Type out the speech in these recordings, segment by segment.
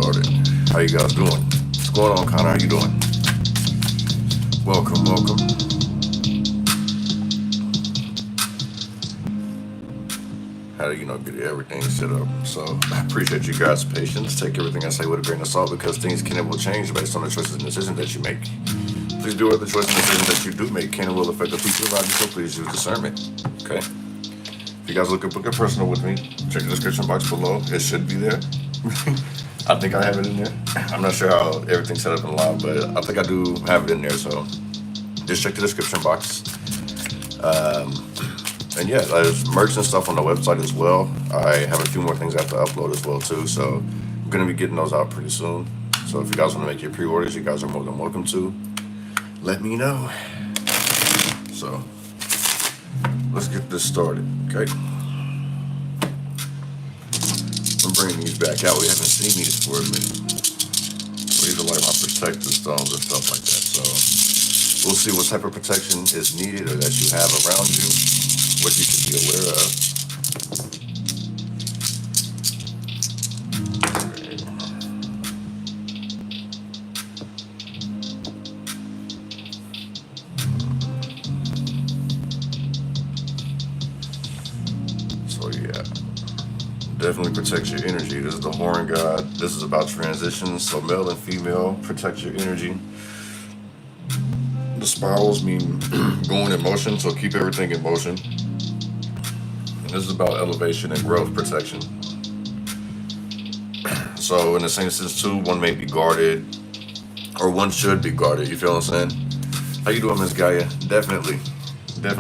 started. How you guys doing? What's going on, Connor? How you doing? Welcome, welcome. How do get everything set up? So I appreciate you guys' patience. Take everything I say with a grain of salt because things can and will change based on the choices and decisions that you make. Please do the choices and decisions that you do make can and will affect the future around you, so please use discernment. Okay? If you guys look up personal with me, check the description box below. It should be there. I think I have it in there. I'm not sure how everything's set up in live, but I think I do have it in there. So just check the description box. And yeah, there's merch and stuff on the website as well. I have a few more things I have to upload as well too. So I'm gonna be getting those out pretty soon. So if you guys want to make your pre-orders, you guys are more than welcome to. Let me know. So let's get this started, okay? I'm bringing these back out. We haven't seen these for a minute. These are like my protective stones and stuff like that. So we'll see what type of protection is needed or that you have around you, what you should be aware of. So yeah, definitely protects your energy. This is the Horn God. This is about transitions. So male and female, protect your energy. The spirals mean going in motion, so keep everything in motion. And this is about elevation and growth protection. So in the same sense too, one may be guarded, or one should be guarded, you feel what I'm saying? How you doing, Miss Gaia? Definitely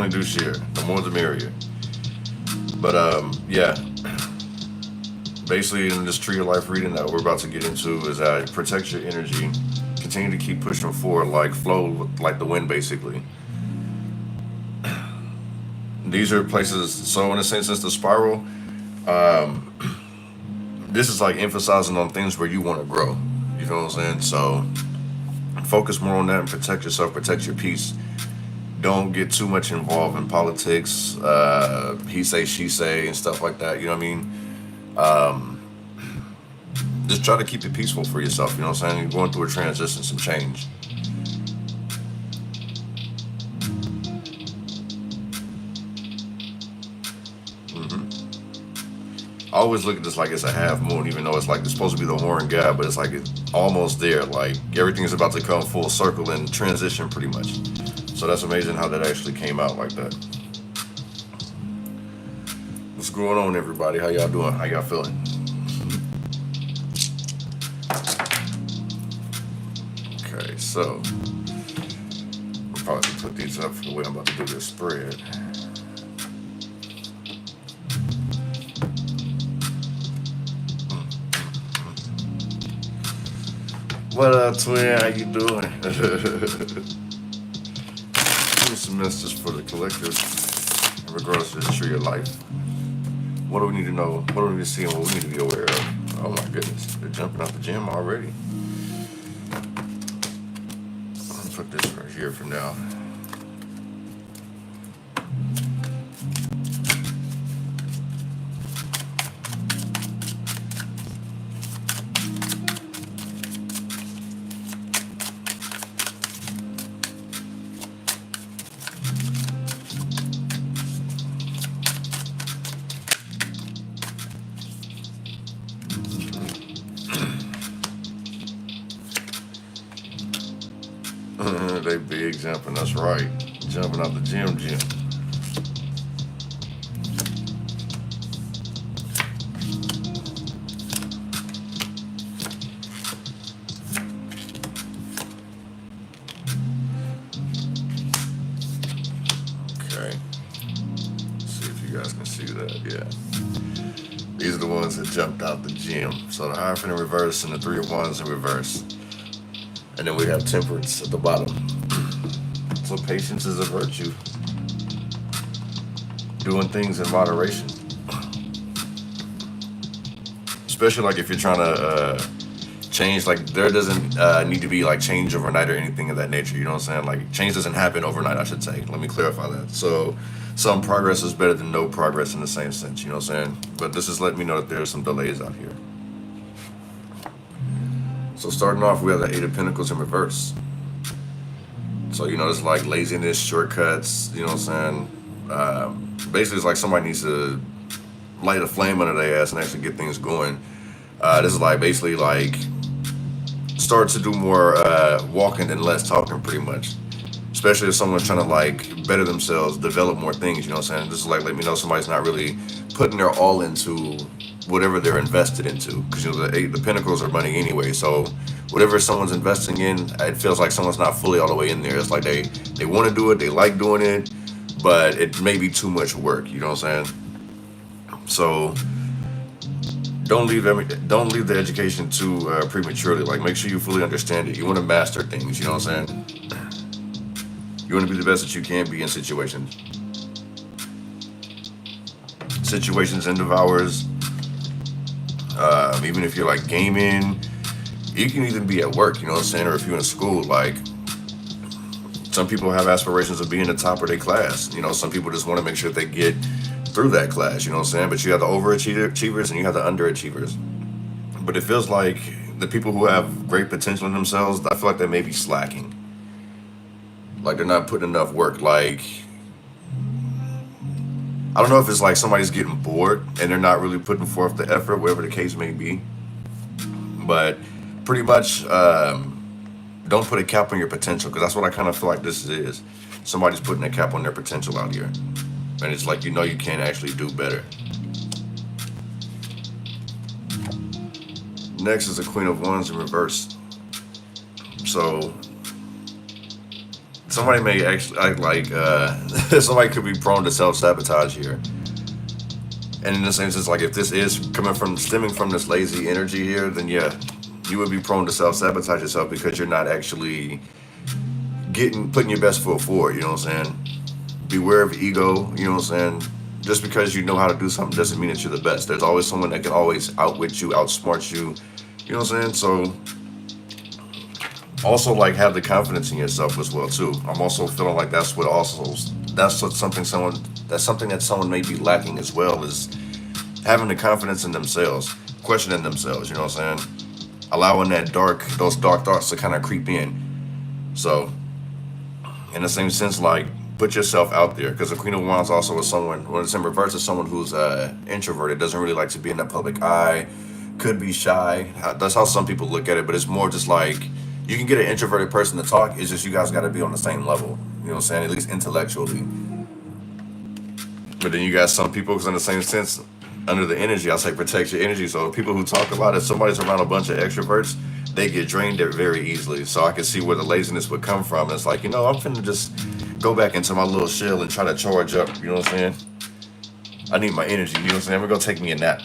do share. The more the merrier. But yeah. Basically in this Tree of Life reading that we're about to get into is that protect your energy. Continue to keep pushing forward, like flow like the wind, basically. These are places, so in a sense, the spiral, this is like emphasizing on things where you want to grow. You know what I'm saying? So focus more on that and protect yourself, protect your peace. Don't get too much involved in politics, he say, she say, and stuff like that. You know what I mean? Just try to keep it peaceful for yourself, you know what I'm saying? You're going through a transition, some change. I always look at this like it's a half moon, even though it's like it's supposed to be the Horn God, but it's like it's almost there. Like everything's about to come full circle and transition pretty much. So that's amazing how that actually came out like that. What's going on, everybody? How y'all doing? How y'all feeling? Okay, so I'll probably put these up for the way I'm about to do this spread. What up, twin? How you doing? Give some messages for the collective in regards to the Tree of Life. What do we need to know? What do we need to see and what we need to be aware of? Oh my goodness, they're jumping out the gym already. I'll put this right here for now. They big jumping, that's right. Jumping out the gym. Okay. Let's see if you guys can see that, yeah. These are the ones that jumped out the gym. So the Hierophant in reverse and the Three of Wands in reverse. And then we have Temperance at the bottom. So patience is a virtue. Doing things in moderation. Especially like if you're trying to change, like there doesn't need to be like change overnight or anything of that nature. You know what I'm saying? Like change doesn't happen overnight, I should say. Let me clarify that. So some progress is better than no progress in the same sense. You know what I'm saying? But this is letting me know that there's some delays out here. So starting off, we have the Eight of Pentacles in reverse. So, you know, it's like laziness, shortcuts, you know what I'm saying? Basically, it's like somebody needs to light a flame under their ass and actually get things going. This is like basically like start to do more walking and less talking, pretty much. Especially if someone's trying to like better themselves, develop more things, you know what I'm saying? This is like let me know somebody's not really putting their all into whatever they're invested into. Because, you know, the Pentacles are money anyway. So whatever someone's investing in, it feels like someone's not fully all the way in there. It's like they want to do it, they like doing it, but it may be too much work, you know what I'm saying? So don't leave the education too prematurely. Like, make sure you fully understand it. You want to master things, you know what I'm saying? You want to be the best that you can be in situations. Situations and devours. Even if you're like gaming, you can even be at work, you know what I'm saying? Or if you're in school, like some people have aspirations of being the top of their class. You know, some people just want to make sure they get through that class, you know what I'm saying? But you have the overachievers and you have the underachievers. But it feels like the people who have great potential in themselves, I feel like they may be slacking. Like they're not putting enough work. Like, I don't know if it's like somebody's getting bored and they're not really putting forth the effort, whatever the case may be. But pretty much, don't put a cap on your potential, because that's what I kind of feel like this is. Somebody's putting a cap on their potential out here. And it's like, you know, you can actually do better. Next is the Queen of Wands in reverse. So somebody may actually act like somebody could be prone to self-sabotage here. And in the same sense, like if this is stemming from this lazy energy here, then yeah, you would be prone to self-sabotage yourself because you're not actually putting your best foot forward, you know what I'm saying? Beware of ego, you know what I'm saying? Just because you know how to do something doesn't mean that you're the best. There's always someone that can always outwit you, outsmart you, you know what I'm saying? So also like have the confidence in yourself as well too. I'm also feeling like that's something that someone may be lacking as well, is having the confidence in themselves, questioning themselves, you know what I'm saying? Allowing those dark thoughts to kind of creep in. So in the same sense, like put yourself out there, because the Queen of Wands also is someone, when it's in reverse, is someone who's introverted, doesn't really like to be in the public eye, could be shy. That's how some people look at it, but it's more just like you can get an introverted person to talk. It's just you guys got to be on the same level, you know what I'm saying? At least intellectually. But then you got some people, because in the same sense, under the energy, I'll say protect your energy. So people who talk a lot, if somebody's around a bunch of extroverts, they get drained very easily. So I can see where the laziness would come from. It's like, you know, I'm finna just go back into my little shell and try to charge up, you know what I'm saying? I need my energy, you know what I'm saying? I'm gonna go take me a nap.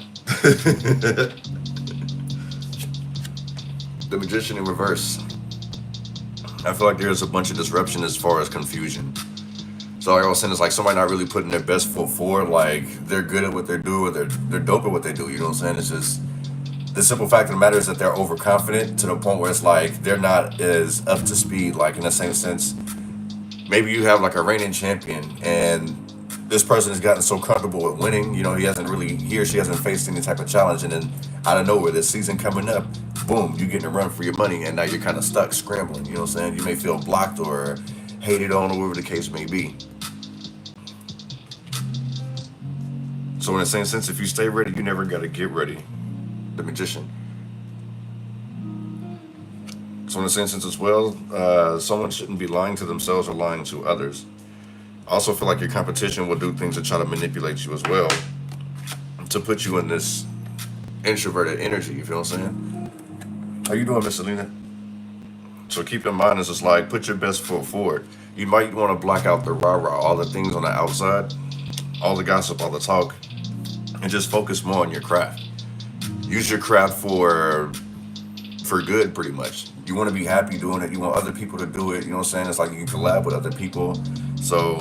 The Magician in reverse. I feel like there's a bunch of disruption as far as confusion. So like I was saying, it's like somebody not really putting their best foot forward. Like they're good at what they do, or they're dope at what they do, you know what I'm saying? It's just the simple fact of the matter is that they're overconfident to the point where it's like they're not as up to speed. Like in the same sense, maybe you have like a reigning champion and this person has gotten so comfortable with winning, you know, he or she hasn't faced any type of challenge, and then out of nowhere, this season coming up, boom, you getting a run for your money, and now you're kind of stuck scrambling, you know what I'm saying? You may feel blocked or hated on, or whatever the case may be. So in the same sense, if you stay ready, you never got to get ready. The Magician. So in the same sense as well, someone shouldn't be lying to themselves or lying to others. I also feel like your competition will do things to try to manipulate you as well, to put you in this introverted energy, you feel what I'm saying? How you doing, Miss Selena? So keep in mind, it's just like, put your best foot forward. You might want to block out the rah-rah, all the things on the outside, all the gossip, all the talk, and just focus more on your craft. Use your craft for good, pretty much. You want to be happy doing it. You want other people to do it. You know what I'm saying? It's like you can collab with other people. So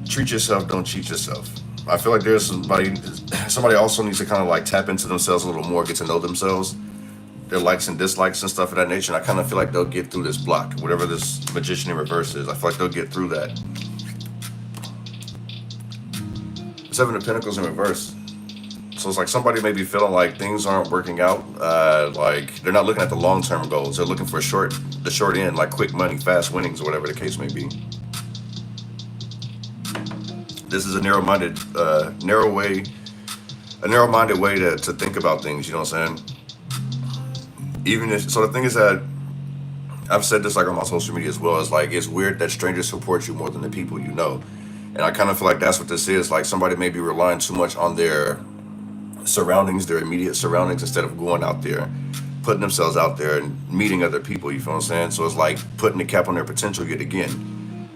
treat yourself, don't cheat yourself. I feel like there's somebody also needs to kind of like tap into themselves a little more, get to know themselves, their likes and dislikes and stuff of that nature. And I kind of feel like they'll get through this block, whatever this Magician in reverse is. I feel like they'll get through that. Seven of Pentacles in reverse. So it's like somebody may be feeling like things aren't working out. Like they're not looking at the long-term goals. They're looking for the short end, like quick money, fast winnings, or whatever the case may be. This is a narrow-minded way to think about things. You know what I'm saying? So the thing is that I've said this like on my social media as well. It's like it's weird that strangers support you more than the people you know, and I kind of feel like that's what this is. Like somebody may be relying too much on their surroundings, their immediate surroundings, instead of going out there, putting themselves out there and meeting other people. You feel what I'm saying? So it's like putting the cap on their potential yet again.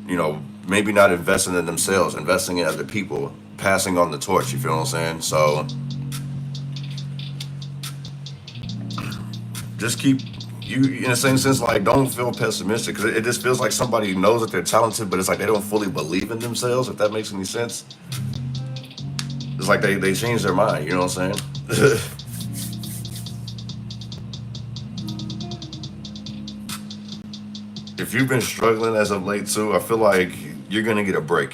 You know, maybe not investing in themselves, investing in other people, passing on the torch. You feel what I'm saying? So just keep you in the same sense, like don't feel pessimistic, because it just feels like somebody knows that they're talented, but it's like they don't fully believe in themselves, if that makes any sense. It's like they change their mind, you know what I'm saying? If you've been struggling as of late too, I feel like you're gonna get a break.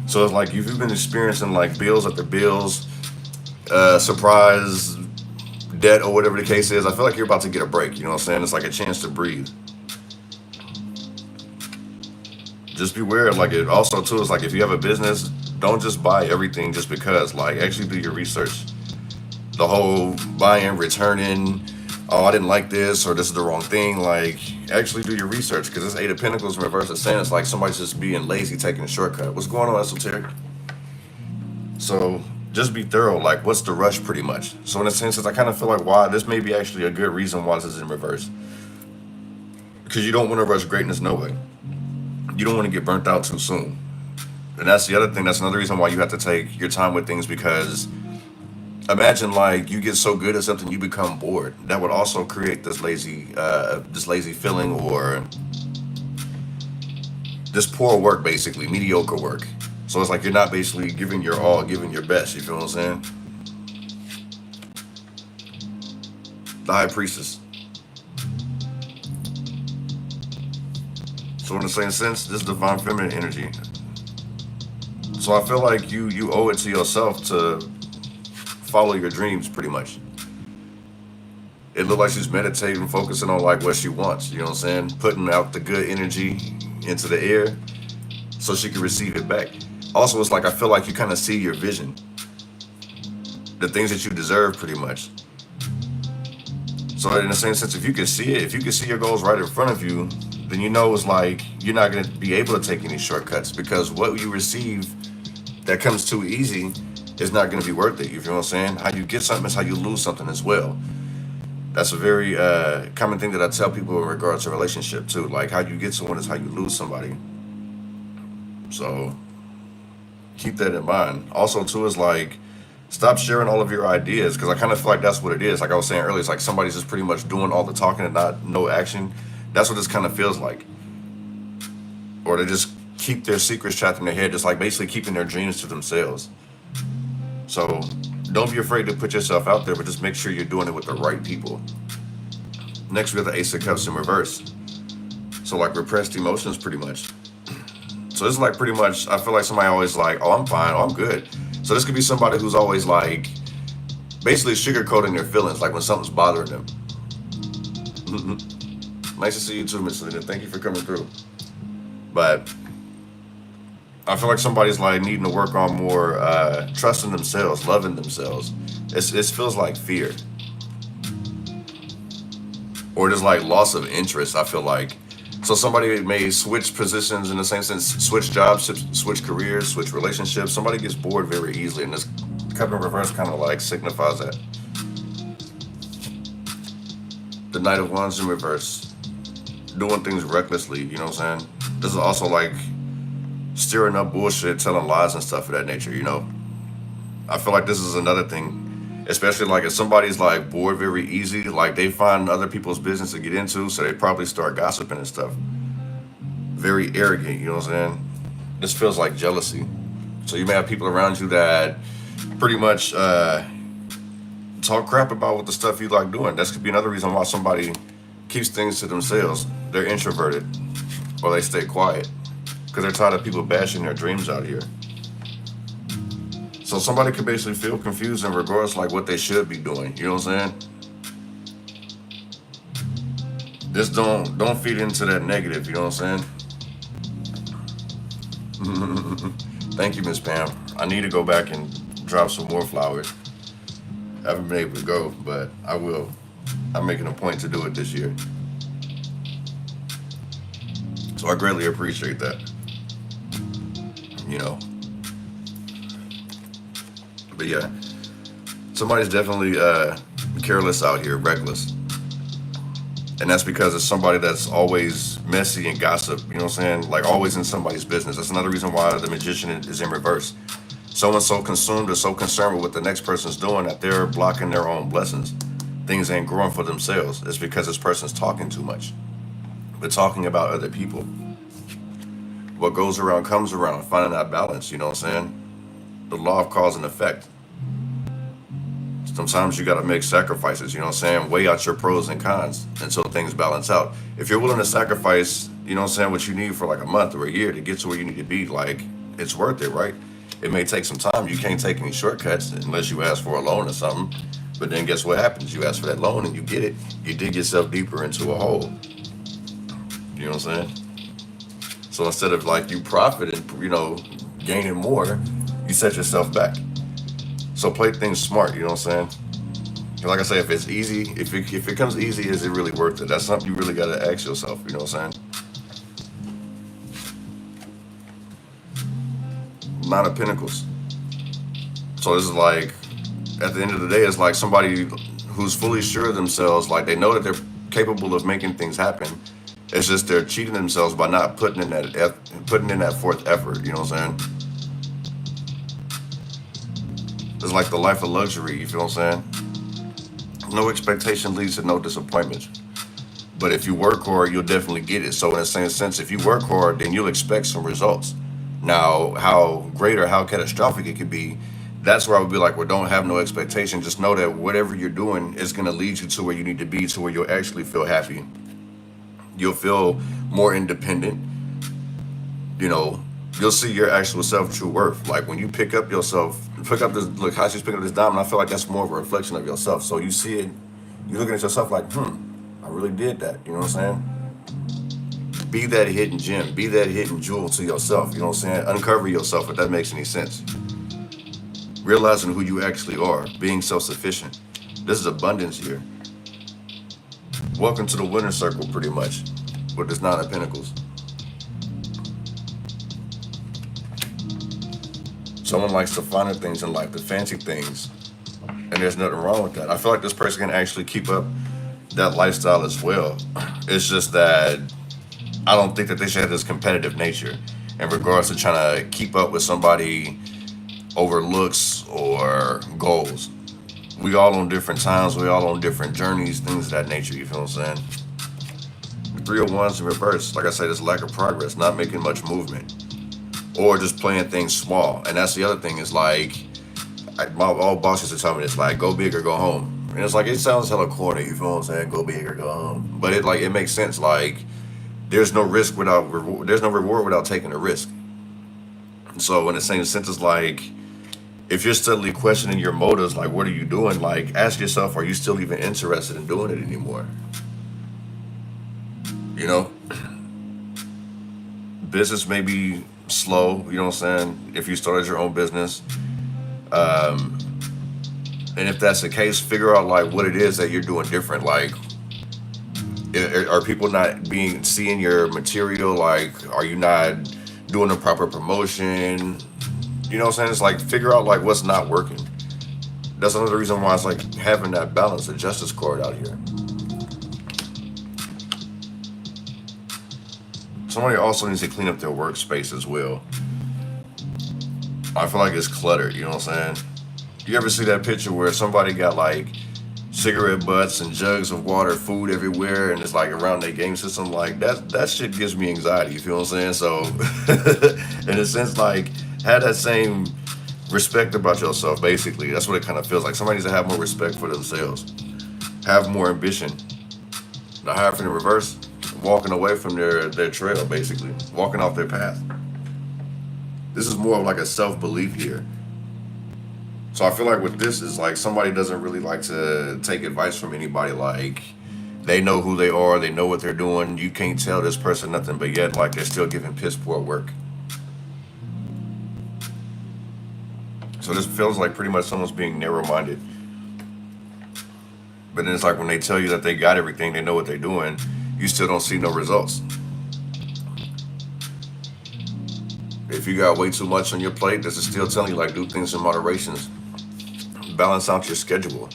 So it's like if you've been experiencing like bills after bills, surprise debt or whatever the case is, I feel like you're about to get a break. You know what I'm saying? It's like a chance to breathe. Just beware. Like it also too is like if you have a business, don't just buy everything just because. Like actually do your research. The whole buying, returning, oh I didn't like this or this is the wrong thing. Like actually do your research, because this Eight of Pentacles in reverse is saying it's like somebody's just being lazy, taking a shortcut. What's going on, esoteric? So just be thorough. Like what's the rush, pretty much. So in a sense, I kind of feel like why this may be actually a good reason why this is in reverse, because you don't want to rush greatness no way. You don't want to get burnt out too soon. And that's the other thing. That's another reason why you have to take your time with things, because imagine like you get so good at something you become bored. That would also create this lazy feeling, or this poor work, basically mediocre work. So it's like you're not basically giving your all, giving your best. You feel what I'm saying? The High Priestess. So in the same sense, this is divine feminine energy. So I feel like you owe it to yourself to follow your dreams, pretty much. It looked like she's meditating, focusing on like what she wants, you know what I'm saying? Putting out the good energy into the air so she can receive it back. Also, it's like I feel like you kind of see your vision, the things that you deserve, pretty much. So in the same sense, if you can see it, if you can see your goals right in front of you, then you know it's like you're not going to be able to take any shortcuts, because what you receive that comes too easy is not going to be worth it. You feel what I'm saying? How you get something is how you lose something as well. That's a very common thing that I tell people in regards to relationship too. Like how you get someone is how you lose somebody. So keep that in mind. Also too is like stop sharing all of your ideas, because I kind of feel like that's what it is. Like I was saying earlier, it's like somebody's just pretty much doing all the talking and not no action. That's what this kind of feels like. Or they just keep their secrets trapped in their head, just like basically keeping their dreams to themselves. So don't be afraid to put yourself out there, but just make sure you're doing it with the right people. Next, we have the Ace of Cups in reverse. So like repressed emotions, pretty much. So this is like pretty much, I feel like somebody always like, oh, I'm fine, oh, I'm good. So this could be somebody who's always like, basically sugarcoating their feelings, like when something's bothering them. Nice to see you too, Miss Selena. Thank you for coming through. But I feel like somebody's like needing to work on more trusting themselves, loving themselves. It feels like fear. Or just like loss of interest, I feel like. So somebody may switch positions, in the same sense, switch jobs, switch careers, switch relationships. Somebody gets bored very easily, and this cup in reverse kind of like signifies that. The Knight of Wands in reverse. Doing things recklessly, you know what I'm saying? This is also like stirring up bullshit, telling lies and stuff of that nature, you know? I feel like this is another thing, especially like if somebody's like bored very easy, like they find other people's business to get into, so they probably start gossiping and stuff. Very arrogant, you know what I'm saying? This feels like jealousy. So you may have people around you that pretty much talk crap about what the stuff you like doing. That could be another reason why somebody keeps things to themselves. They're introverted, or they stay quiet, because they're tired of people bashing their dreams out here. So somebody could basically feel confused in regards to like what they should be doing. You know what I'm saying? Just don't feed into that negative. You know what I'm saying? Thank you, Miss Pam. I need to go back and drop some more flowers. I haven't been able to go, but I will. I'm making a point to do it this year. So I greatly appreciate that. You know. But yeah, somebody's definitely careless out here, reckless. And that's because it's somebody that's always messy and gossip, you know what I'm saying? Like always in somebody's business. That's another reason why the magician is in reverse. Someone's so consumed or so concerned with what the next person's doing that they're blocking their own blessings. Things ain't growing for themselves. It's because this person's talking too much. They're talking about other people. What goes around comes around, finding that balance, you know what I'm saying? The law of cause and effect. Sometimes you got to make sacrifices, you know what I'm saying? Weigh out your pros and cons until things balance out. If you're willing to sacrifice, you know what I'm saying, what you need for like a month or a year to get to where you need to be, like, it's worth it, right? It may take some time. You can't take any shortcuts unless you ask for a loan or something. But then guess what happens? You ask for that loan and you get it. You dig yourself deeper into a hole. You know what I'm saying? So instead of like you profit and, you know, gaining more, you set yourself back. So play things smart, you know what I'm saying? Like I say, if it's easy, if it comes easy, is it really worth it? That's something you really got to ask yourself, you know what I'm saying? Nine of Pentacles. So this is like, at the end of the day, it's like somebody who's fully sure of themselves, like they know that they're capable of making things happen. It's just they're cheating themselves by not putting in that fourth effort, you know what I'm saying? It's like the life of luxury, you feel what I'm saying? No expectation leads to no disappointments. But if you work hard, you'll definitely get it. So in the same sense, if you work hard, then you'll expect some results. Now, how great or how catastrophic it could be, that's where I would be like, well, don't have no expectation. Just know that whatever you're doing is going to lead you to where you need to be, to where you'll actually feel happy. You'll feel more independent. You know, you'll see your actual self-true worth. Like when you pick up yourself, look how she's picking up this diamond, I feel like that's more of a reflection of yourself. So you see it, you're looking at yourself like, I really did that. You know what I'm saying? Be that hidden gem, be that hidden jewel to yourself. You know what I'm saying? Uncover yourself, if that makes any sense. Realizing who you actually are, being self-sufficient. This is abundance here. Welcome to the winner's circle, pretty much, with this Nine of Pentacles. Someone likes the finer things in life, the fancy things, and there's nothing wrong with that. I feel like this person can actually keep up that lifestyle as well. It's just that I don't think that they should have this competitive nature in regards to trying to keep up with somebody over looks or goals. We all on different times, we all on different journeys, things of that nature, you feel what I'm saying? The 3 of Wands in reverse, like I said, it's lack of progress, not making much movement, or just playing things small. And that's the other thing, is like, my old boss used to tell me this, like, go big or go home. And it's like, it sounds hella corny, you feel what I'm saying? Go big or go home. But it makes sense. Like, there's no risk without reward, there's no reward without taking a risk. So in the same sense, it's like, if you're steadily questioning your motives, like, what are you doing? Like, ask yourself, are you still even interested in doing it anymore? You know? Business may be slow, you know what I'm saying? If you started your own business. And if that's the case, figure out like what it is that you're doing different. Like, are people not seeing your material? Like, are you not doing the proper promotion? You know what I'm saying? It's like, figure out like what's not working. That's another reason why it's like having that balance, the justice card out here. Somebody also needs to clean up their workspace as well. I feel like it's cluttered, you know what I'm saying? You ever see that picture where somebody got like cigarette butts and jugs of water, food everywhere, and it's like around their game system? Like, that shit gives me anxiety, you feel what I'm saying? So in a sense, like, have that same respect about yourself, basically. That's what it kind of feels like. Somebody needs to have more respect for themselves, have more ambition. The Hierophant in reverse, walking away from their trail, basically, walking off their path. This is more of like a self-belief here. So I feel like with this is like somebody doesn't really like to take advice from anybody. Like they know who they are, they know what they're doing. You can't tell this person nothing, but yet like they're still giving piss poor work. So this feels like pretty much someone's being narrow-minded. But then it's like when they tell you that they got everything, they know what they're doing, you still don't see no results. If you got way too much on your plate, this is still telling you like do things in moderations. Balance out your schedule.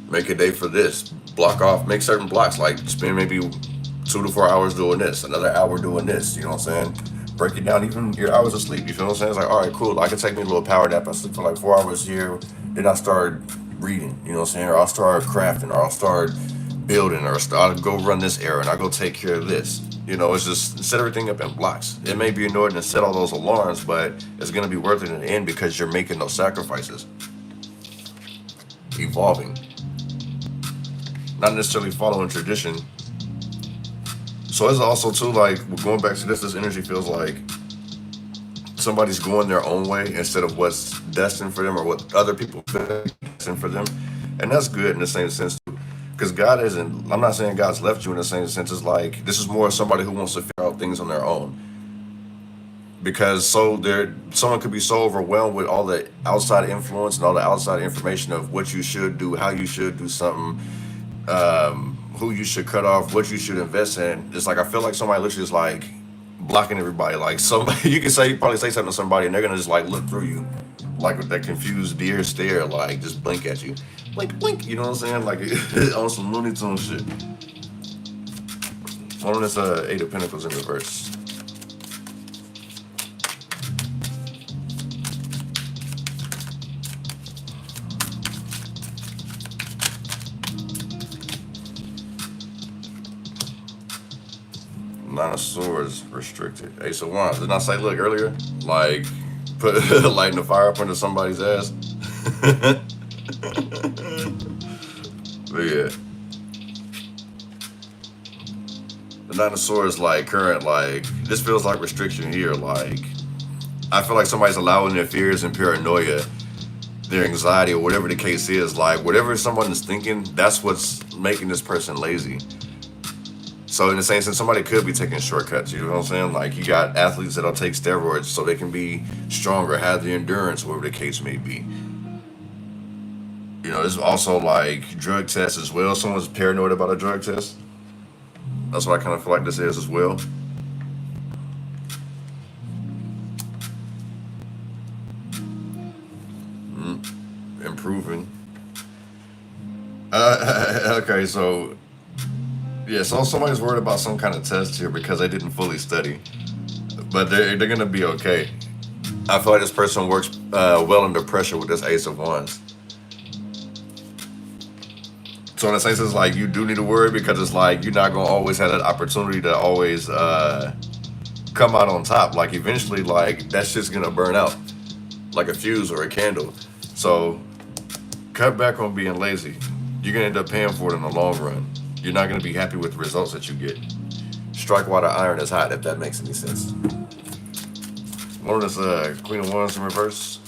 Make a day for this. Block off, make certain blocks, like spend maybe 2 to 4 hours doing this, another hour doing this, you know what I'm saying? Break it down, even your hours of sleep, you feel what I'm saying? It's like, all right, cool, I can take me a little power nap. I sleep for like 4 hours here, then I start reading, you know what I'm saying? Or I'll start crafting, or I'll start building, or I'll go run this errand, I'll go take care of this. You know, it's just set everything up in blocks. It may be annoying to set all those alarms, but it's going to be worth it in the end because you're making those sacrifices. Evolving. Not necessarily following tradition. So it's also too like, going back to this energy feels like somebody's going their own way instead of what's destined for them or what other people feel destined for them. And that's good in the same sense too. Because God isn't, I'm not saying God's left you in the same sense as like, this is more somebody who wants to figure out things on their own. Because someone could be so overwhelmed with all the outside influence and all the outside information of what you should do, how you should do something, who you should cut off, what you should invest in. It's like I feel like somebody literally is like blocking everybody. Like somebody, you probably say something to somebody and they're gonna just like look through you, like with that confused deer stare, like just blink at you, blink, blink. You know what I'm saying? Like on some Looney Tunes shit. One of this 8 of Pentacles in reverse. Nine of Swords restricted. Ace of Wands. Didn't I say, look, earlier? Like, put lighting the fire up under somebody's ass? But yeah. The Nine of Swords, like, current, like, this feels like restriction here. Like, I feel like somebody's allowing their fears and paranoia, their anxiety, or whatever the case is. Like, whatever someone is thinking, that's what's making this person lazy. So in the same sense, somebody could be taking shortcuts, you know what I'm saying? Like you got athletes that'll take steroids so they can be stronger, have the endurance, whatever the case may be. You know, there's also like drug tests as well. Someone's paranoid about a drug test. That's what I kind of feel like this is as well. Improving. Okay, so yeah, so somebody's worried about some kind of test here because they didn't fully study, but they're gonna be okay. I feel like this person works well under pressure with this Ace of Wands. So in a sense, it's like you do need to worry because it's like you're not gonna always have that opportunity to always come out on top. Like eventually, like that shit's gonna burn out, like a fuse or a candle. So cut back on being lazy. You're gonna end up paying for it in the long run. You're not going to be happy with the results that you get. Strike while the iron is hot, if that makes any sense. One of this Queen of Wands in reverse.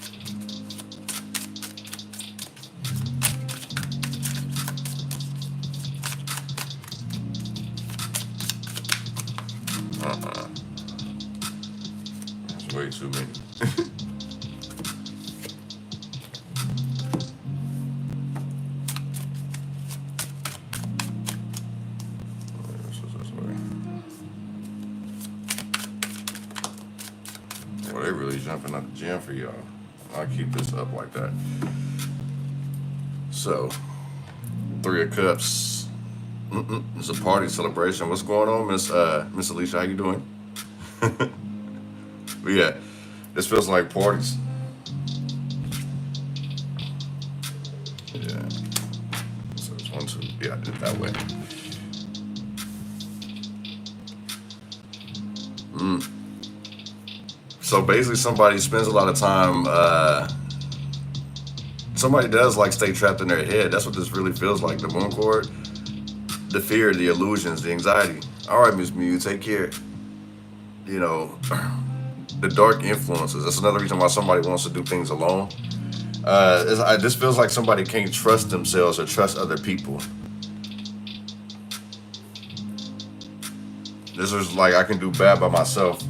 That's way too many. They really jumping out the gym for y'all. I'll keep this up like that. So, 3 of Cups. It's a party celebration. What's going on, Miss Alicia? How you doing? But yeah, this feels like parties. Yeah. So it's 1, 2. Yeah, I did it that way. So basically somebody spends a lot of time, somebody does like stay trapped in their head. That's what this really feels like. The moon cord, the fear, the illusions, the anxiety. All right, Miss Mew, take care. You know, the dark influences. That's another reason why somebody wants to do things alone. This feels like somebody can't trust themselves or trust other people. This is like I can do bad by myself,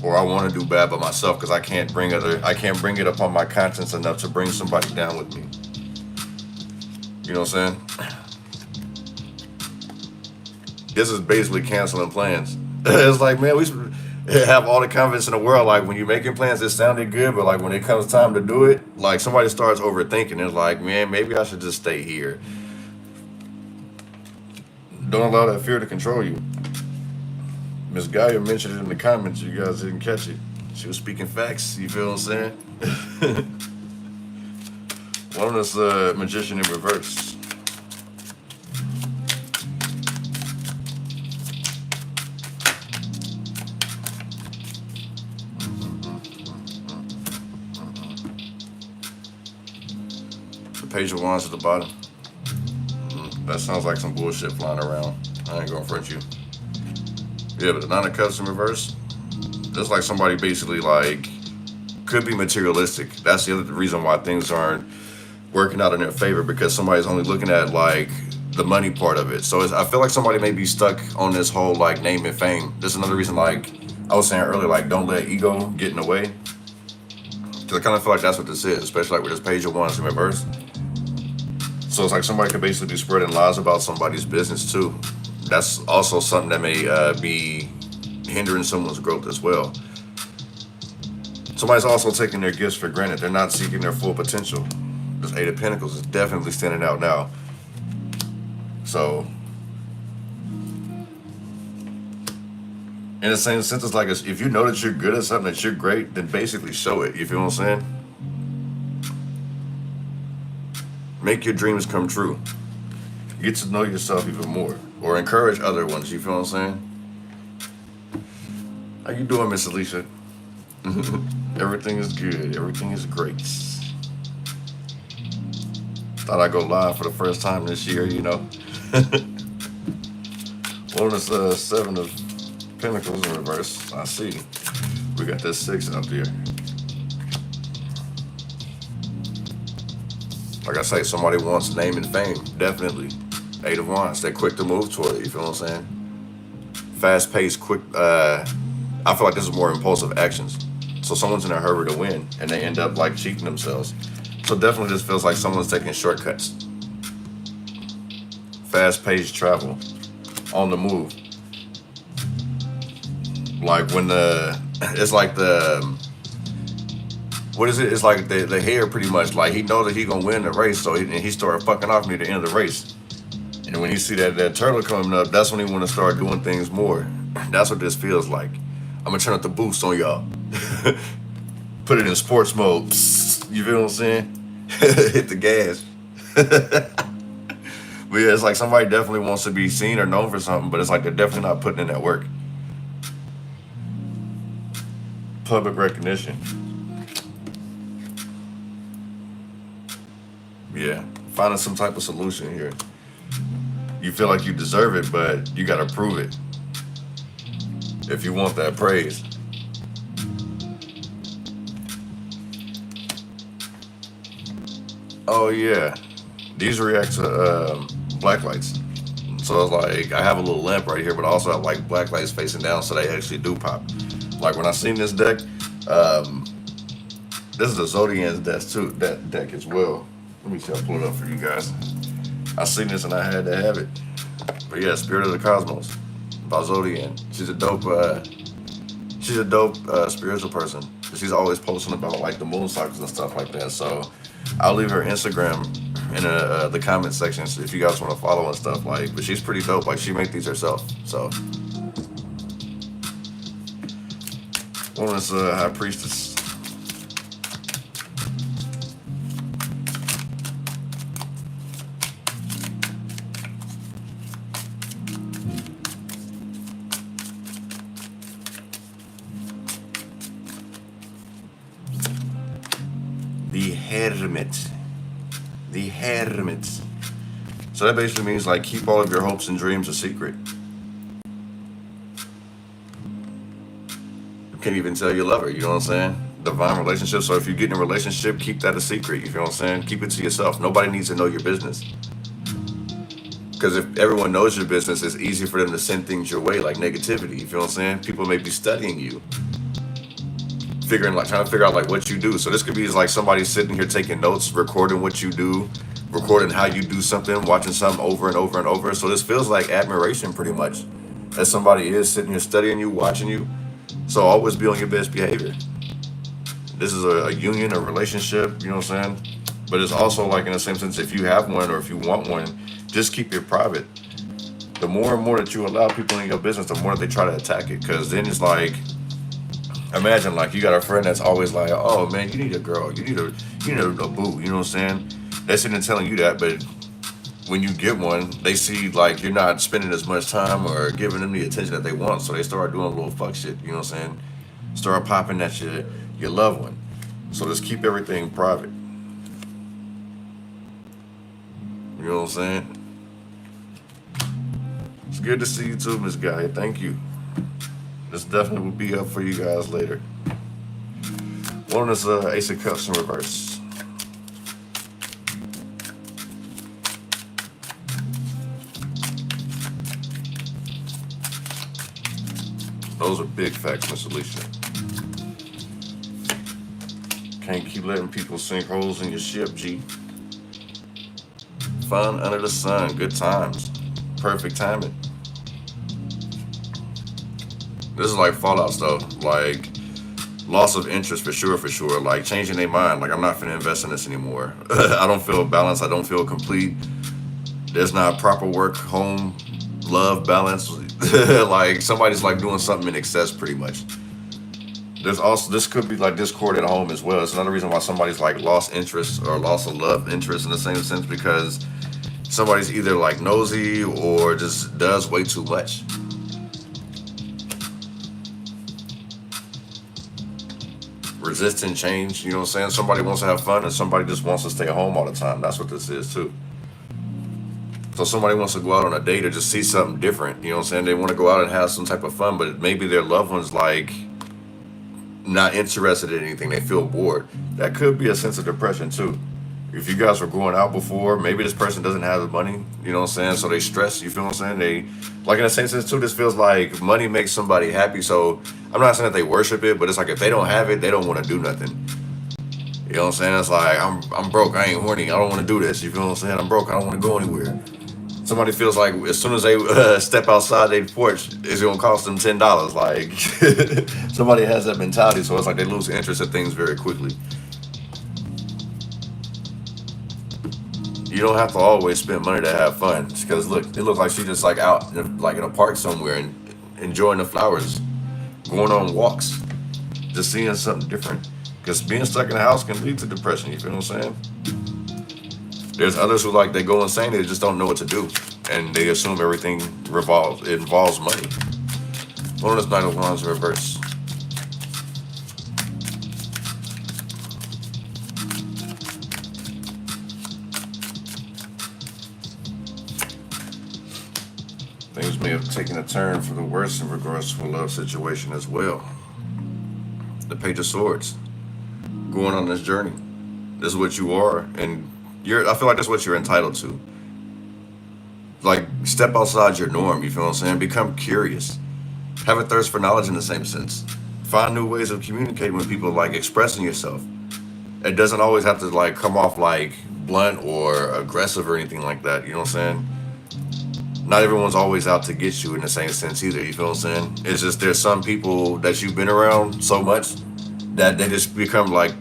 or I want to do bad by myself because I can't bring it upon my conscience enough to bring somebody down with me. You know what I'm saying? This is basically canceling plans. It's like, man, we should have all the confidence in the world. Like when you're making plans, it sounded good, but like when it comes time to do it, like somebody starts overthinking. It's like, man, maybe I should just stay here. Don't allow that fear to control you. Miss Gaia mentioned it in the comments. You guys didn't catch it. She was speaking facts. You feel what I'm saying? One of us magician in reverse. The Page of Wands at the bottom. That sounds like some bullshit flying around. I ain't gonna front you. Yeah, but the Nine of Cups in reverse, that's like somebody basically like could be materialistic. That's the other reason why things aren't working out in their favor, because somebody's only looking at like the money part of it. So I feel like somebody may be stuck on this whole like name and fame. This is another reason, like I was saying earlier, like don't let ego get in the way. Because I kind of feel like that's what this is, especially like with this Page of Wands in reverse. So it's like somebody could basically be spreading lies about somebody's business too. That's also something that may be hindering someone's growth as well. Somebody's also taking their gifts for granted. They're not seeking their full potential. This Eight of Pentacles is definitely standing out now. So, in the same sense, it's like if you know that you're good at something, that you're great, then basically show it. You feel what I'm saying? Make your dreams come true. Get to know yourself even more. Or encourage other ones, you feel what I'm saying? How you doing, Miss Alicia? Everything is good. Everything is great. Thought I'd go live for the first time this year, you know. One of the Seven of Pentacles in reverse. I see. We got this 6 out there. Like I say, somebody wants name and fame. Definitely. Eight of Wands. They're quick to move toward it. You feel what I'm saying? Fast paced, quick. I feel like this is more impulsive actions. So someone's in a hurry to win, and they end up like cheating themselves. So definitely this feels like someone's taking shortcuts. Fast paced travel. On the move. Like when it's like what is it? It's like the hair pretty much. Like he knows that he gonna win the race, so he started fucking off near the end of the race. And when he see that turtle coming up, that's when he want to start doing things more. That's what this feels like. I'm gonna turn up the boost on y'all. Put it in sports mode. You feel what I'm saying? Hit the gas. But yeah, it's like somebody definitely wants to be seen or known for something, but it's like they're definitely not putting in that work. Public recognition. Yeah, finding some type of solution here. You feel like you deserve it, but you gotta prove it if you want that praise. Oh yeah, these react to black lights. So it's like I have a little lamp right here, but I also have like black lights facing down, so they actually do pop. Like when I seen this deck, this is a Zodiac's deck as well. Let me see, I'll pull it up for you guys. I seen this and I had to have it. But yeah, Spirit of the Cosmos by Zodiac. She's a dope spiritual person. She's always posting about like the moon cycles and stuff like that. So I'll leave her Instagram in the comment section so if you guys want to follow and stuff like. But she's pretty dope. Like she make these herself. So one is High Priestess. The Hermit. So that basically means like keep all of your hopes and dreams a secret. You can't even tell your lover, you know what I'm saying? divine relationship. So if you get in a relationship, keep that a secret. You feel what I'm saying? Keep it to yourself. Nobody needs to know your business. Because if everyone knows your business, it's easy for them to send things your way, like negativity. You feel what I'm saying? People may be studying you, trying to figure out like what you do. So this could be like somebody sitting here taking notes, recording what you do, recording how you do something, watching something over and over and over. So this feels like admiration pretty much. That somebody is sitting here studying you, watching you. So always be on your best behavior. This is a union, a relationship, you know what I'm saying? But it's also like in the same sense, if you have one or if you want one, just keep it private. The more and more that you allow people in your business, the more they try to attack it. Because then it's like, imagine like you got a friend that's always like, oh man, you need a girl, you need a boo, you know what I'm saying? They're sitting there telling you that, but when you get one, they see like you're not spending as much time or giving them the attention that they want, so they start doing a little fuck shit, you know what I'm saying? Start popping at your loved one. So just keep everything private. You know what I'm saying? It's good to see you too, Miss Guy. Thank you. This definitely will be up for you guys later. One is Ace of Cups in reverse. Those are big facts, Miss Alicia. Can't keep letting people sink holes in your ship, G. Fun under the sun, good times, perfect timing. This is like fallout stuff, like loss of interest for sure, like changing their mind, like I'm not finna invest in this anymore. I don't feel balanced, I don't feel complete. There's not proper work, home, love, balance. Like somebody's like doing something in excess pretty much. There's also, this could be like discord at home as well. It's another reason why somebody's like lost interest or loss of love interest in the same sense, because somebody's either like nosy or just does way too much. Resistant change, you know what I'm saying? Somebody wants to have fun and somebody just wants to stay home all the time. That's what this is too. So somebody wants to go out on a date or just see something different, you know what I'm saying? They want to go out and have some type of fun, but maybe their loved one's like not interested in anything. They feel bored. That could be a sense of depression too. If you guys were going out before, maybe this person doesn't have the money, you know what I'm saying? So they stress, you feel what I'm saying? They, like in the same sense too, this feels like money makes somebody happy. So I'm not saying that they worship it, but it's like if they don't have it, they don't want to do nothing. You know what I'm saying? It's like, I'm broke, I ain't horny, I don't want to do this, you feel what I'm saying? I'm broke, I don't want to go anywhere. Somebody feels like as soon as they step outside their porch, it's gonna cost them $10. Like somebody has that mentality, so it's like they lose interest in things very quickly. You don't have to always spend money to have fun. Because look, it looks like she just like out like in a park somewhere and enjoying the flowers, going on walks, just seeing something different. Because being stuck in the house can lead to depression. You feel what I'm saying? There's others who like they go insane. They just don't know what to do, and they assume everything involves money. Bonus Knight of Wands reverse. Things may have taken a turn for the worse in regards to a love situation as well. The Page of Swords. Going on this journey. This is what you are, and I feel like that's what you're entitled to. Like, step outside your norm, you feel what I'm saying? Become curious. Have a thirst for knowledge in the same sense. Find new ways of communicating with people, like expressing yourself. It doesn't always have to like come off like blunt or aggressive or anything like that, you know what I'm saying? Not everyone's always out to get you in the same sense either, you feel what I'm saying? It's just there's some people that you've been around so much that they just become like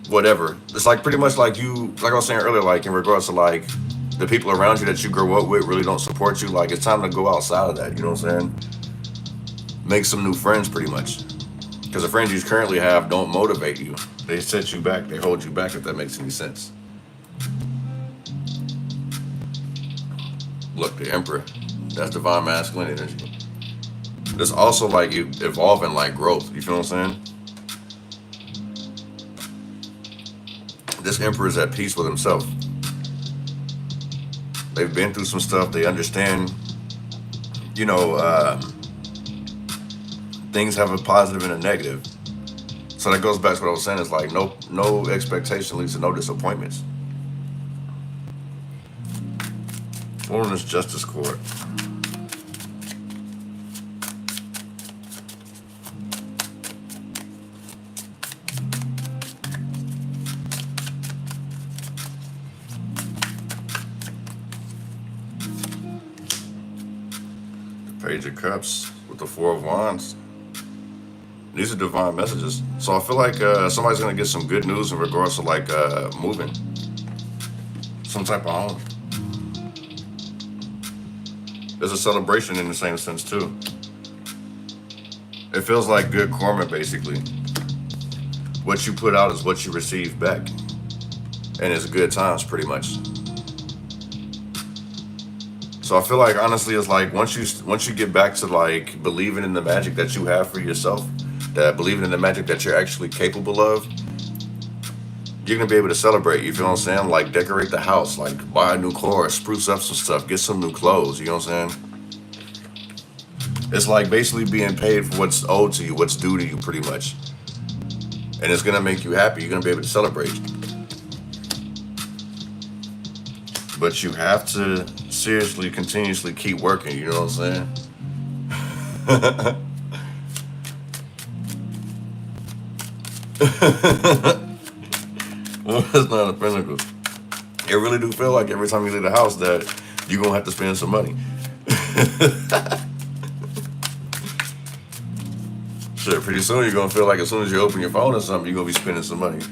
whatever. It's like pretty much like you, like I was saying earlier, like in regards to like the people around you that you grow up with really don't support you. Like it's time to go outside of that, you know what I'm saying? Make some new friends pretty much. Because the friends you currently have don't motivate you. They set you back, they hold you back, if that makes any sense. Look, the Emperor, that's divine masculine energy. There's also like evolving like growth, you feel what I'm saying? This Emperor is at peace with himself. They've been through some stuff. They understand, things have a positive and a negative. So that goes back to what I was saying. Is like no expectation leads to no disappointments. What on this Justice Court? Page of Cups with the Four of Wands. These are divine messages. So I feel like somebody's going to get some good news in regards to like moving. Some type of home. There's a celebration in the same sense too. It feels like good karma basically. What you put out is what you receive back. And it's good times pretty much. So I feel like honestly it's like once you get back to like believing in the magic that you have for yourself, that believing in the magic that you're actually capable of, you're gonna be able to celebrate, you feel what I'm saying? Like decorate the house, like buy a new car, spruce up some stuff, get some new clothes, you know what I'm saying? It's like basically being paid for what's owed to you, what's due to you pretty much. And it's gonna make you happy, you're gonna be able to celebrate. But you have to seriously, continuously keep working, you know what I'm saying? Well, that's not a pinnacle. It really do feel like every time you leave the house that you're gonna have to spend some money. Shit, pretty soon you're gonna feel like as soon as you open your phone or something, you're gonna be spending some money.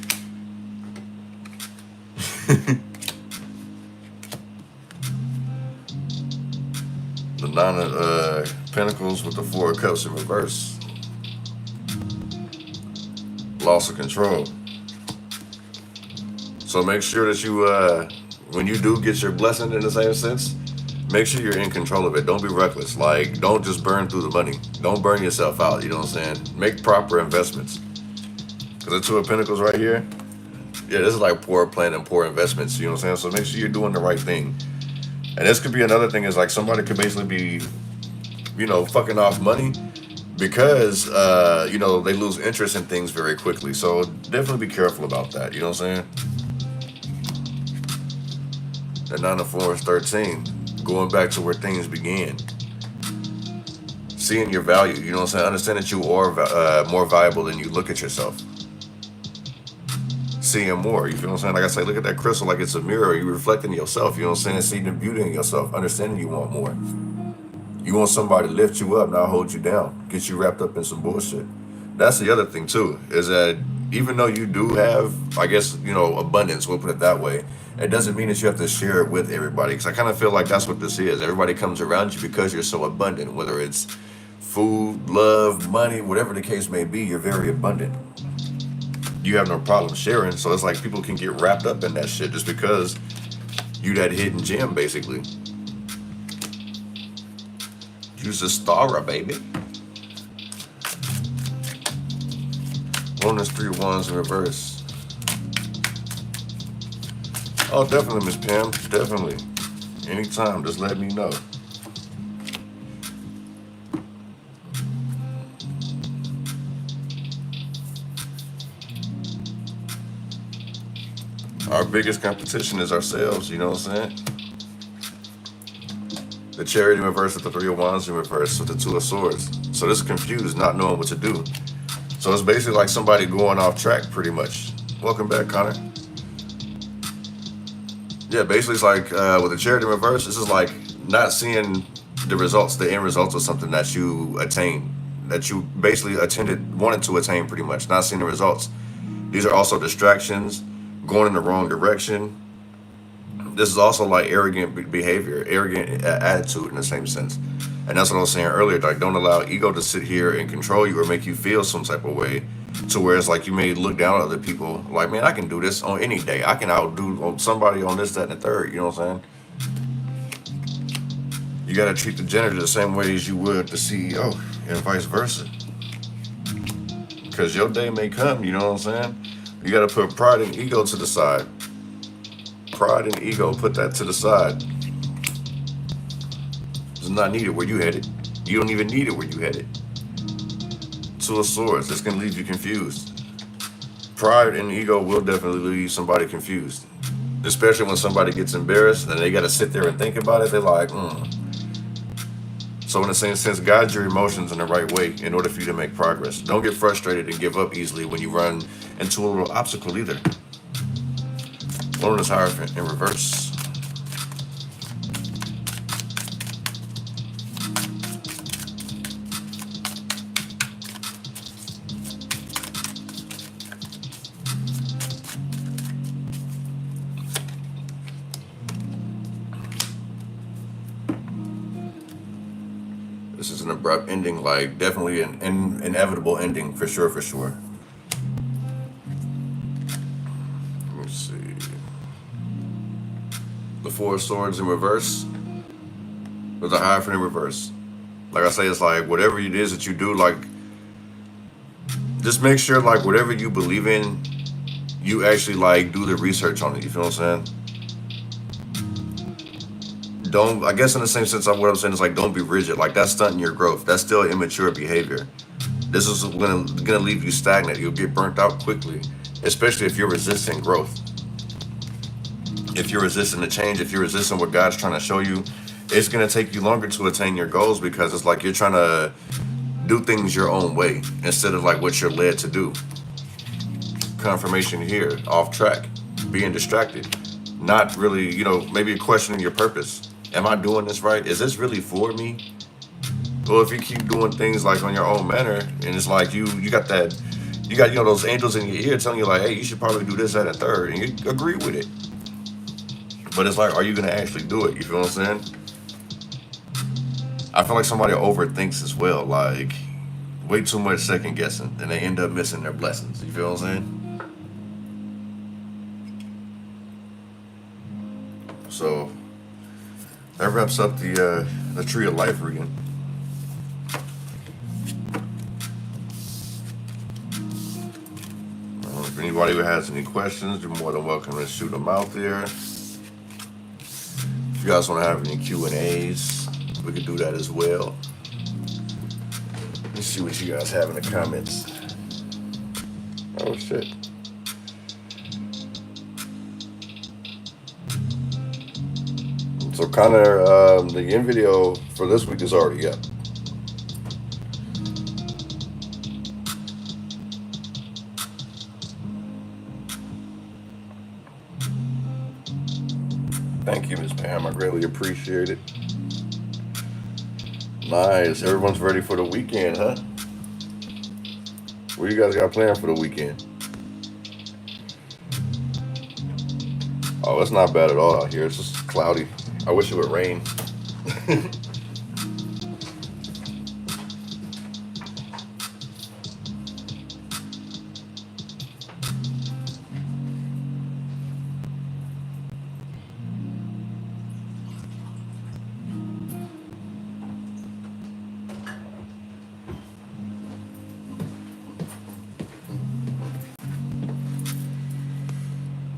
The Nine of Pentacles with the Four of Cups in reverse. Loss of control. So make sure that you, when you do get your blessing in the same sense, make sure you're in control of it. Don't be reckless. Like, don't just burn through the money. Don't burn yourself out, you know what I'm saying? Make proper investments. Because the Two of Pentacles right here, yeah, this is like poor planning, poor investments, you know what I'm saying? So make sure you're doing the right thing. And this could be another thing is like somebody could basically be, you know, fucking off money because, you know, they lose interest in things very quickly. So definitely be careful about that, you know what I'm saying? And 9 of 4 is 13. Going back to where things began. Seeing your value, you know what I'm saying? Understand that you are more valuable than you look at yourself. Seeing more, you feel what I'm saying? Like I say, look at that crystal like it's a mirror. You're reflecting yourself, you know what I'm saying? Seeing the beauty in yourself. Understanding you want more. You want somebody to lift you up, not hold you down. Get you wrapped up in some bullshit. That's the other thing too, is that even though you do have, I guess, you know, abundance, we'll put it that way, it doesn't mean that you have to share it with everybody. Because I kind of feel like that's what this is. Everybody comes around you because you're so abundant, whether it's food, love, money, whatever the case may be, you're very abundant. You have no problem sharing. So it's like people can get wrapped up in that shit just because you that hidden gem, basically. Use a star, baby. One is 3 wands in reverse. Oh, definitely, Miss Pam. Definitely. Anytime, just let me know. Our biggest competition is ourselves, you know what I'm saying? The Chariot in reverse with the 3 of wands in reverse with the 2 of swords. So this is confused, not knowing what to do. So it's basically like somebody going off track pretty much. Welcome back, Connor. Yeah, basically it's like with the Chariot in reverse, this is like not seeing the results, the end results of something that you attained, that you basically wanted to attain pretty much, not seeing the results. These are also distractions, going in the wrong direction. This is also like arrogant behavior, arrogant attitude in the same sense. And that's what I was saying earlier, like don't allow ego to sit here and control you or make you feel some type of way to where it's like you may look down at other people like, man, I can do this on any day. I can outdo somebody on this, that, and the third, you know what I'm saying? You gotta treat the janitor the same way as you would the CEO and vice versa. Because your day may come, you know what I'm saying? You gotta put pride and ego to the side. Pride and ego, put that to the side. It's not needed where you headed. You don't even need it where you headed. 2 of swords, it's gonna leave you confused. pride and ego will definitely leave somebody confused, especially when somebody gets embarrassed and they got to sit there and think about it. They're like, So in the same sense, guide your emotions in the right way in order for you to make progress. Don't get frustrated and give up easily when you run into a little obstacle either. Wilderness Hierophant in reverse. This is an abrupt ending, like definitely an inevitable ending for sure, for sure. Let me see. The Four of Swords in reverse. With the Hierophant in reverse. Like I say, it's like whatever it is that you do, like just make sure like whatever you believe in, you actually like do the research on it. You feel what I'm saying? Don't, I guess in the same sense of what I'm saying is like, don't be rigid. Like that's stunting your growth. That's still immature behavior. This is gonna leave you stagnant. You'll get burnt out quickly, especially if you're resisting growth. If you're resisting the change, if you're resisting what God's trying to show you, it's gonna take you longer to attain your goals because it's like you're trying to do things your own way instead of like what you're led to do. Confirmation here, off track, being distracted, not really, maybe questioning your purpose. Am I doing this right? Is this really for me? Well, if you keep doing things like on your own manner, and it's like you got those angels in your ear telling you like, hey, you should probably do this, that, and third, and you agree with it. But it's like, are you gonna actually do it? You feel what I'm saying? I feel like somebody overthinks as well, like way too much second guessing, and they end up missing their blessings. You feel what I'm saying? So that wraps up the Tree of Life reading. If anybody who has any questions, you're more than welcome to shoot them out there. If you guys want to have any Q&As, we can do that as well. Let's see what you guys have in the comments. Oh shit. So Connor, the end video for this week is already up. Thank you, Ms. Pam. I greatly appreciate it. Nice. Everyone's ready for the weekend, huh? What do you guys got planned for the weekend? Oh, it's not bad at all out here. It's just cloudy. I wish it would rain.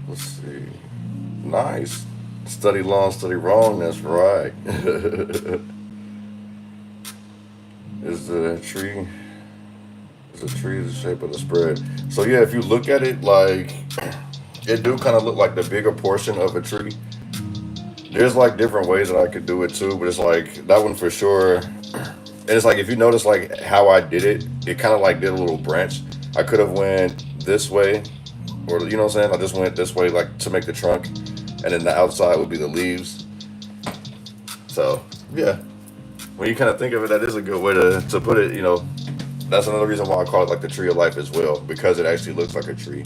Let's see. Nice. Study long, study wrong. That's right. Is the tree the shape of the spread? So yeah, if you look at it, like it do kind of look like the bigger portion of a tree. There's like different ways that I could do it too, but it's like that one for sure. And it's like if you notice like how I did it, it kind of like did a little branch. I could have went this way, or you know what I'm saying? I just went this way like to make the trunk, and then the outside would be the leaves. So yeah, when you kind of think of it, that is a good way to put it. That's another reason why I call it like the tree of life as well, because it actually looks like a tree.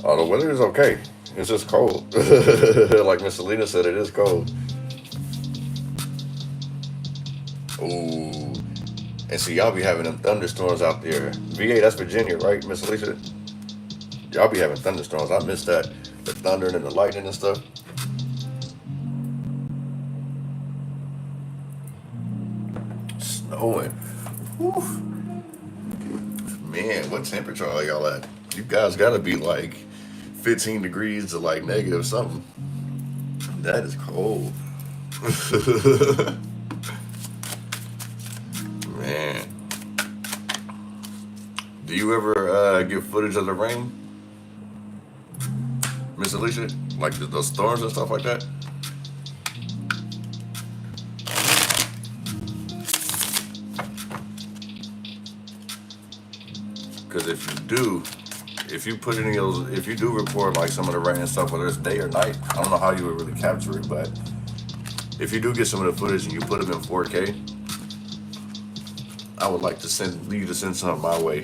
Oh, the weather is okay. It's just cold. Like Miss Selena said, it is cold. Ooh. And see, y'all be having them thunderstorms out there. VA, that's Virginia, right, Miss Alicia? Y'all be having thunderstorms. I missed that. The thunder and the lightning and stuff. Snowing. Whew. Man, what temperature are y'all at? You guys gotta be like 15 degrees to like negative something. That is cold. Man. you ever get footage of the rain, Miss Alicia? Like the storms and stuff like that? Because if you put any of those, if you do record like some of the rain and stuff, whether it's day or night, I don't know how you would really capture it, but if you do get some of the footage and you put them in 4K, I would like to send you to send some my way.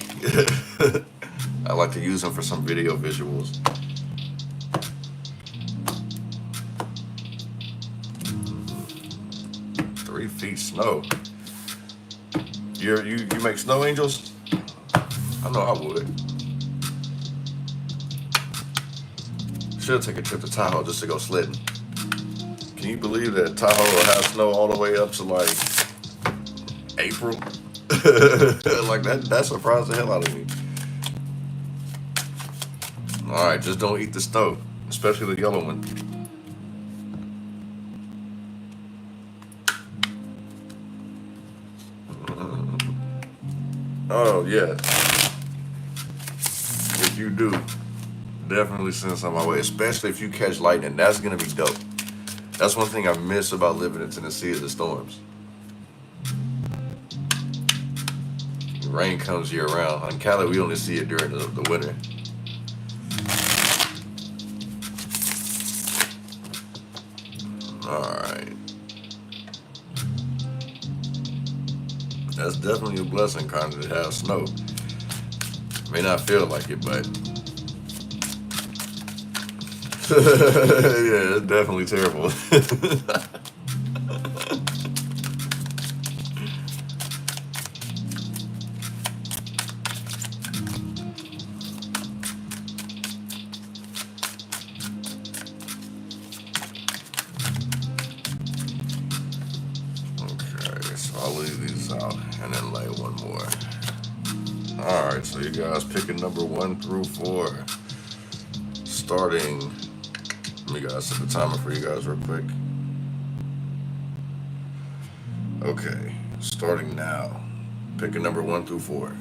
I like to use them for some video visuals. Mm-hmm. 3 feet snow. You make snow angels? I know I would. Should take a trip to Tahoe just to go sledding. Can you believe that Tahoe will have snow all the way up to like April? Like that surprised the hell out of me. All right, just don't eat the snow, especially the yellow one. Oh yeah. If you do, definitely send some my way, especially if you catch lightning. That's gonna be dope. That's one thing I miss about living in Tennessee is the storms. Rain comes year round. In Cali, we only see it during the winter. All right. That's definitely a blessing, kind of, to have snow. May not feel like it, but yeah, it's definitely terrible. Okay, so I'll leave these out and then lay one more. All right, so you guys picking number 1 through 4. Starting, let me guys set the timer for you guys real quick. Okay, starting now. Picking number 1 through 4.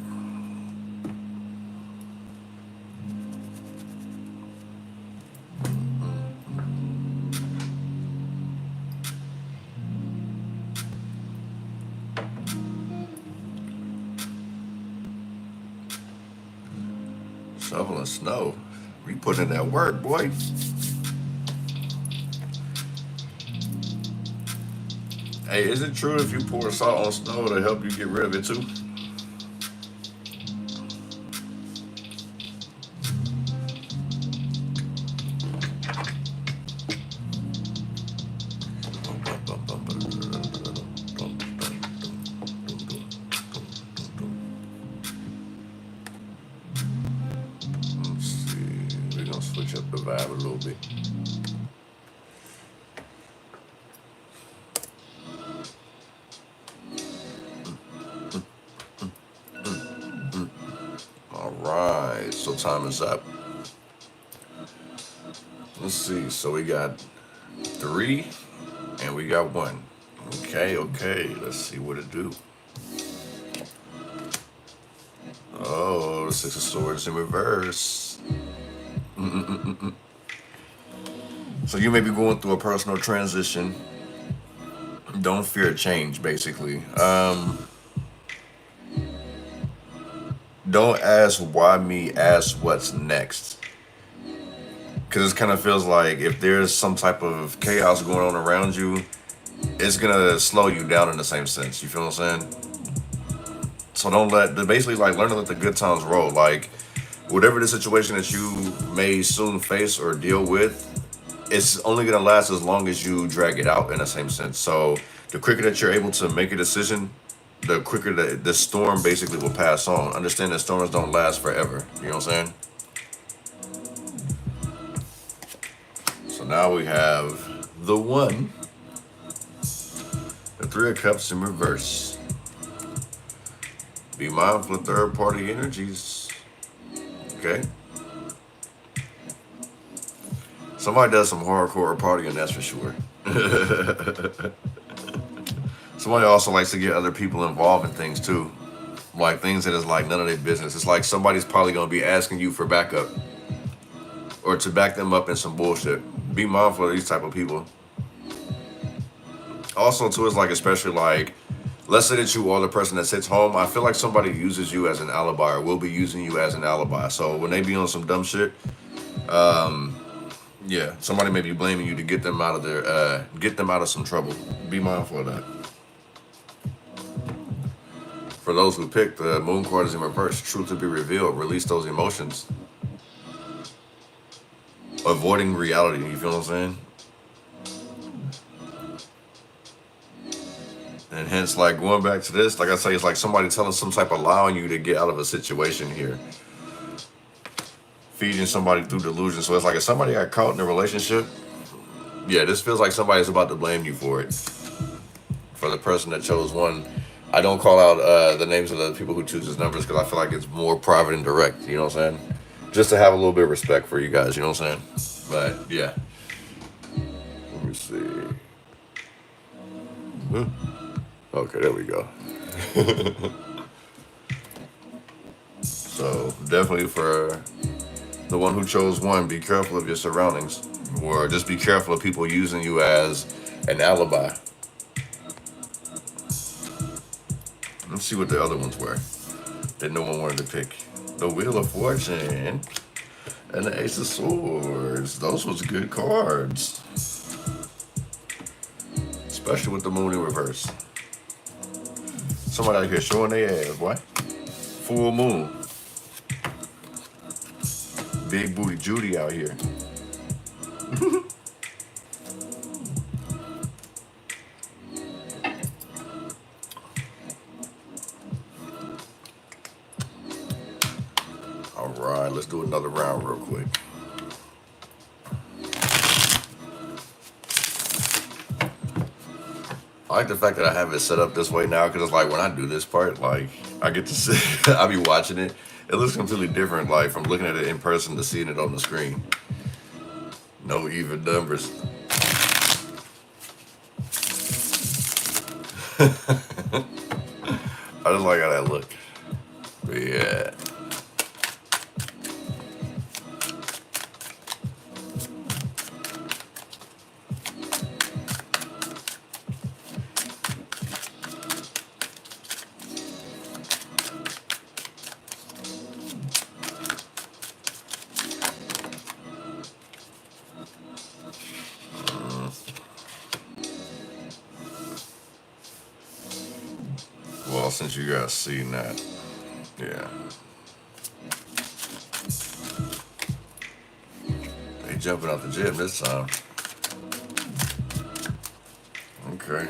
Shoveling snow. We putting in that work, boy. Hey, is it true if you pour salt on snow to help you get rid of it too? Let's see. We're gonna switch up the vibe a little bit. So time is up. Let's see. So we got 3 and we got 1. Okay. Let's see what it do. Oh, the 6 of Swords in reverse. So you may be going through a personal transition. Don't fear change, basically. Don't ask why me, ask what's next. Because it kind of feels like if there's some type of chaos going on around you, it's going to slow you down in the same sense. You feel what I'm saying? So basically like learn to let the good times roll. Like whatever the situation that you may soon face or deal with, it's only going to last as long as you drag it out in the same sense. So the quicker that you're able to make a decision, the quicker the storm basically will pass on. Understand that storms don't last forever. You know what I'm saying? So now we have the 1, the 3 of Cups in reverse. Be mindful of third party energies. Okay. Somebody does some hardcore partying, that's for sure. Somebody also likes to get other people involved in things too. Like things that is like none of their business. It's like somebody's probably gonna be asking you for backup or to back them up in some bullshit. Be mindful of these type of people. Also, too, it's like especially like, let's say that you are the person that sits home. I feel like somebody uses you as an alibi or will be using you as an alibi. So when they be on some dumb shit, yeah, somebody may be blaming you to get them out of their, get them out of some trouble. Be mindful of that. For those who picked, the moon card is in reverse. Truth to be revealed. Release those emotions. Avoiding reality. You feel what I'm saying? And hence, like, going back to this, like I say, it's like somebody telling some type of lie on you to get out of a situation here. Feeding somebody through delusion. So it's like if somebody got caught in a relationship, yeah, this feels like somebody's about to blame you for it. For the person that chose one. I don't call out the names of the people who choose numbers because I feel like it's more private and direct, you know what I'm saying? Just to have a little bit of respect for you guys, you know what I'm saying? But, yeah. Let me see. Okay, there we go. So, definitely for the one who chose one, be careful of your surroundings. Or just be careful of people using you as an alibi. Let's see what the other ones were that no one wanted to pick. The Wheel of Fortune and the Ace of Swords. Those was good cards. Especially with the moon in reverse. Somebody out here showing their ass, boy. Full moon. Big booty Judy out here. Alright, let's do another round real quick. I like the fact that I have it set up this way now because it's like when I do this part, like I get to see, I be watching it. It looks completely different, like from looking at it in person to seeing it on the screen. No even numbers. I just like how that look. But yeah. Well, since you guys seen that, yeah. They jumping out the gym this time. Okay.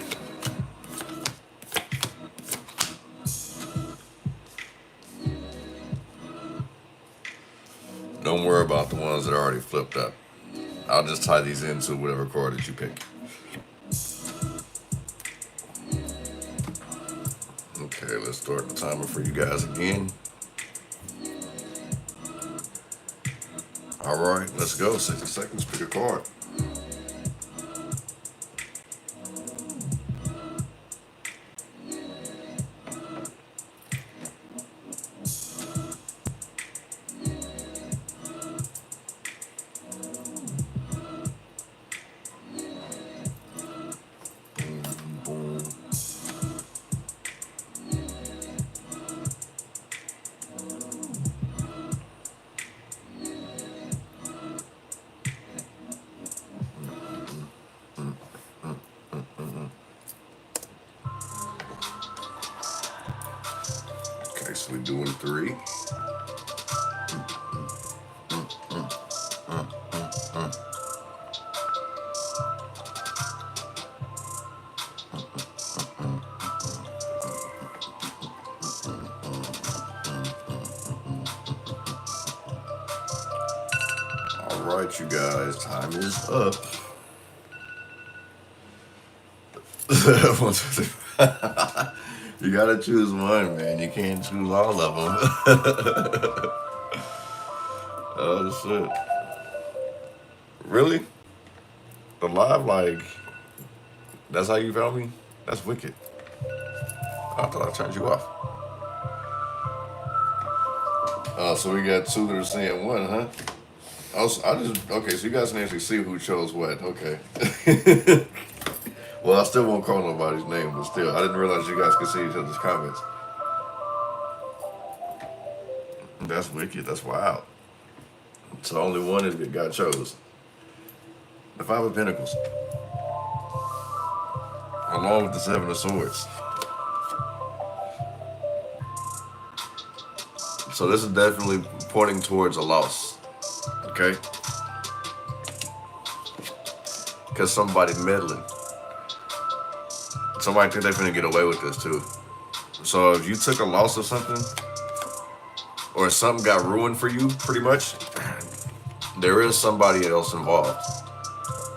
Don't worry about the ones that are already flipped up. I'll just tie these into whatever card that you pick. Okay, let's start the timer for you guys again. All right, let's go. 60 seconds, pick a card. Okay, so we're doing 3. All right, you guys, time is up. 1, 2, 3. You gotta choose one, man. You can't choose all of them. Oh, shit. Really? The live, like, that's how you found me? That's wicked. I thought I turned you off. So we got two that are saying one, huh? Okay, so you guys can actually see who chose what. Okay. Well, I still won't call nobody's name, but still, I didn't realize you guys could see each other's comments. That's wicked. That's wild. So only one is that God chose. The Five of Pentacles, along with the Seven of Swords. So this is definitely pointing towards a loss, okay? Because somebody meddling. Somebody think they're finna get away with this too. So if you took a loss of something, or something got ruined for you, pretty much, there is somebody else involved.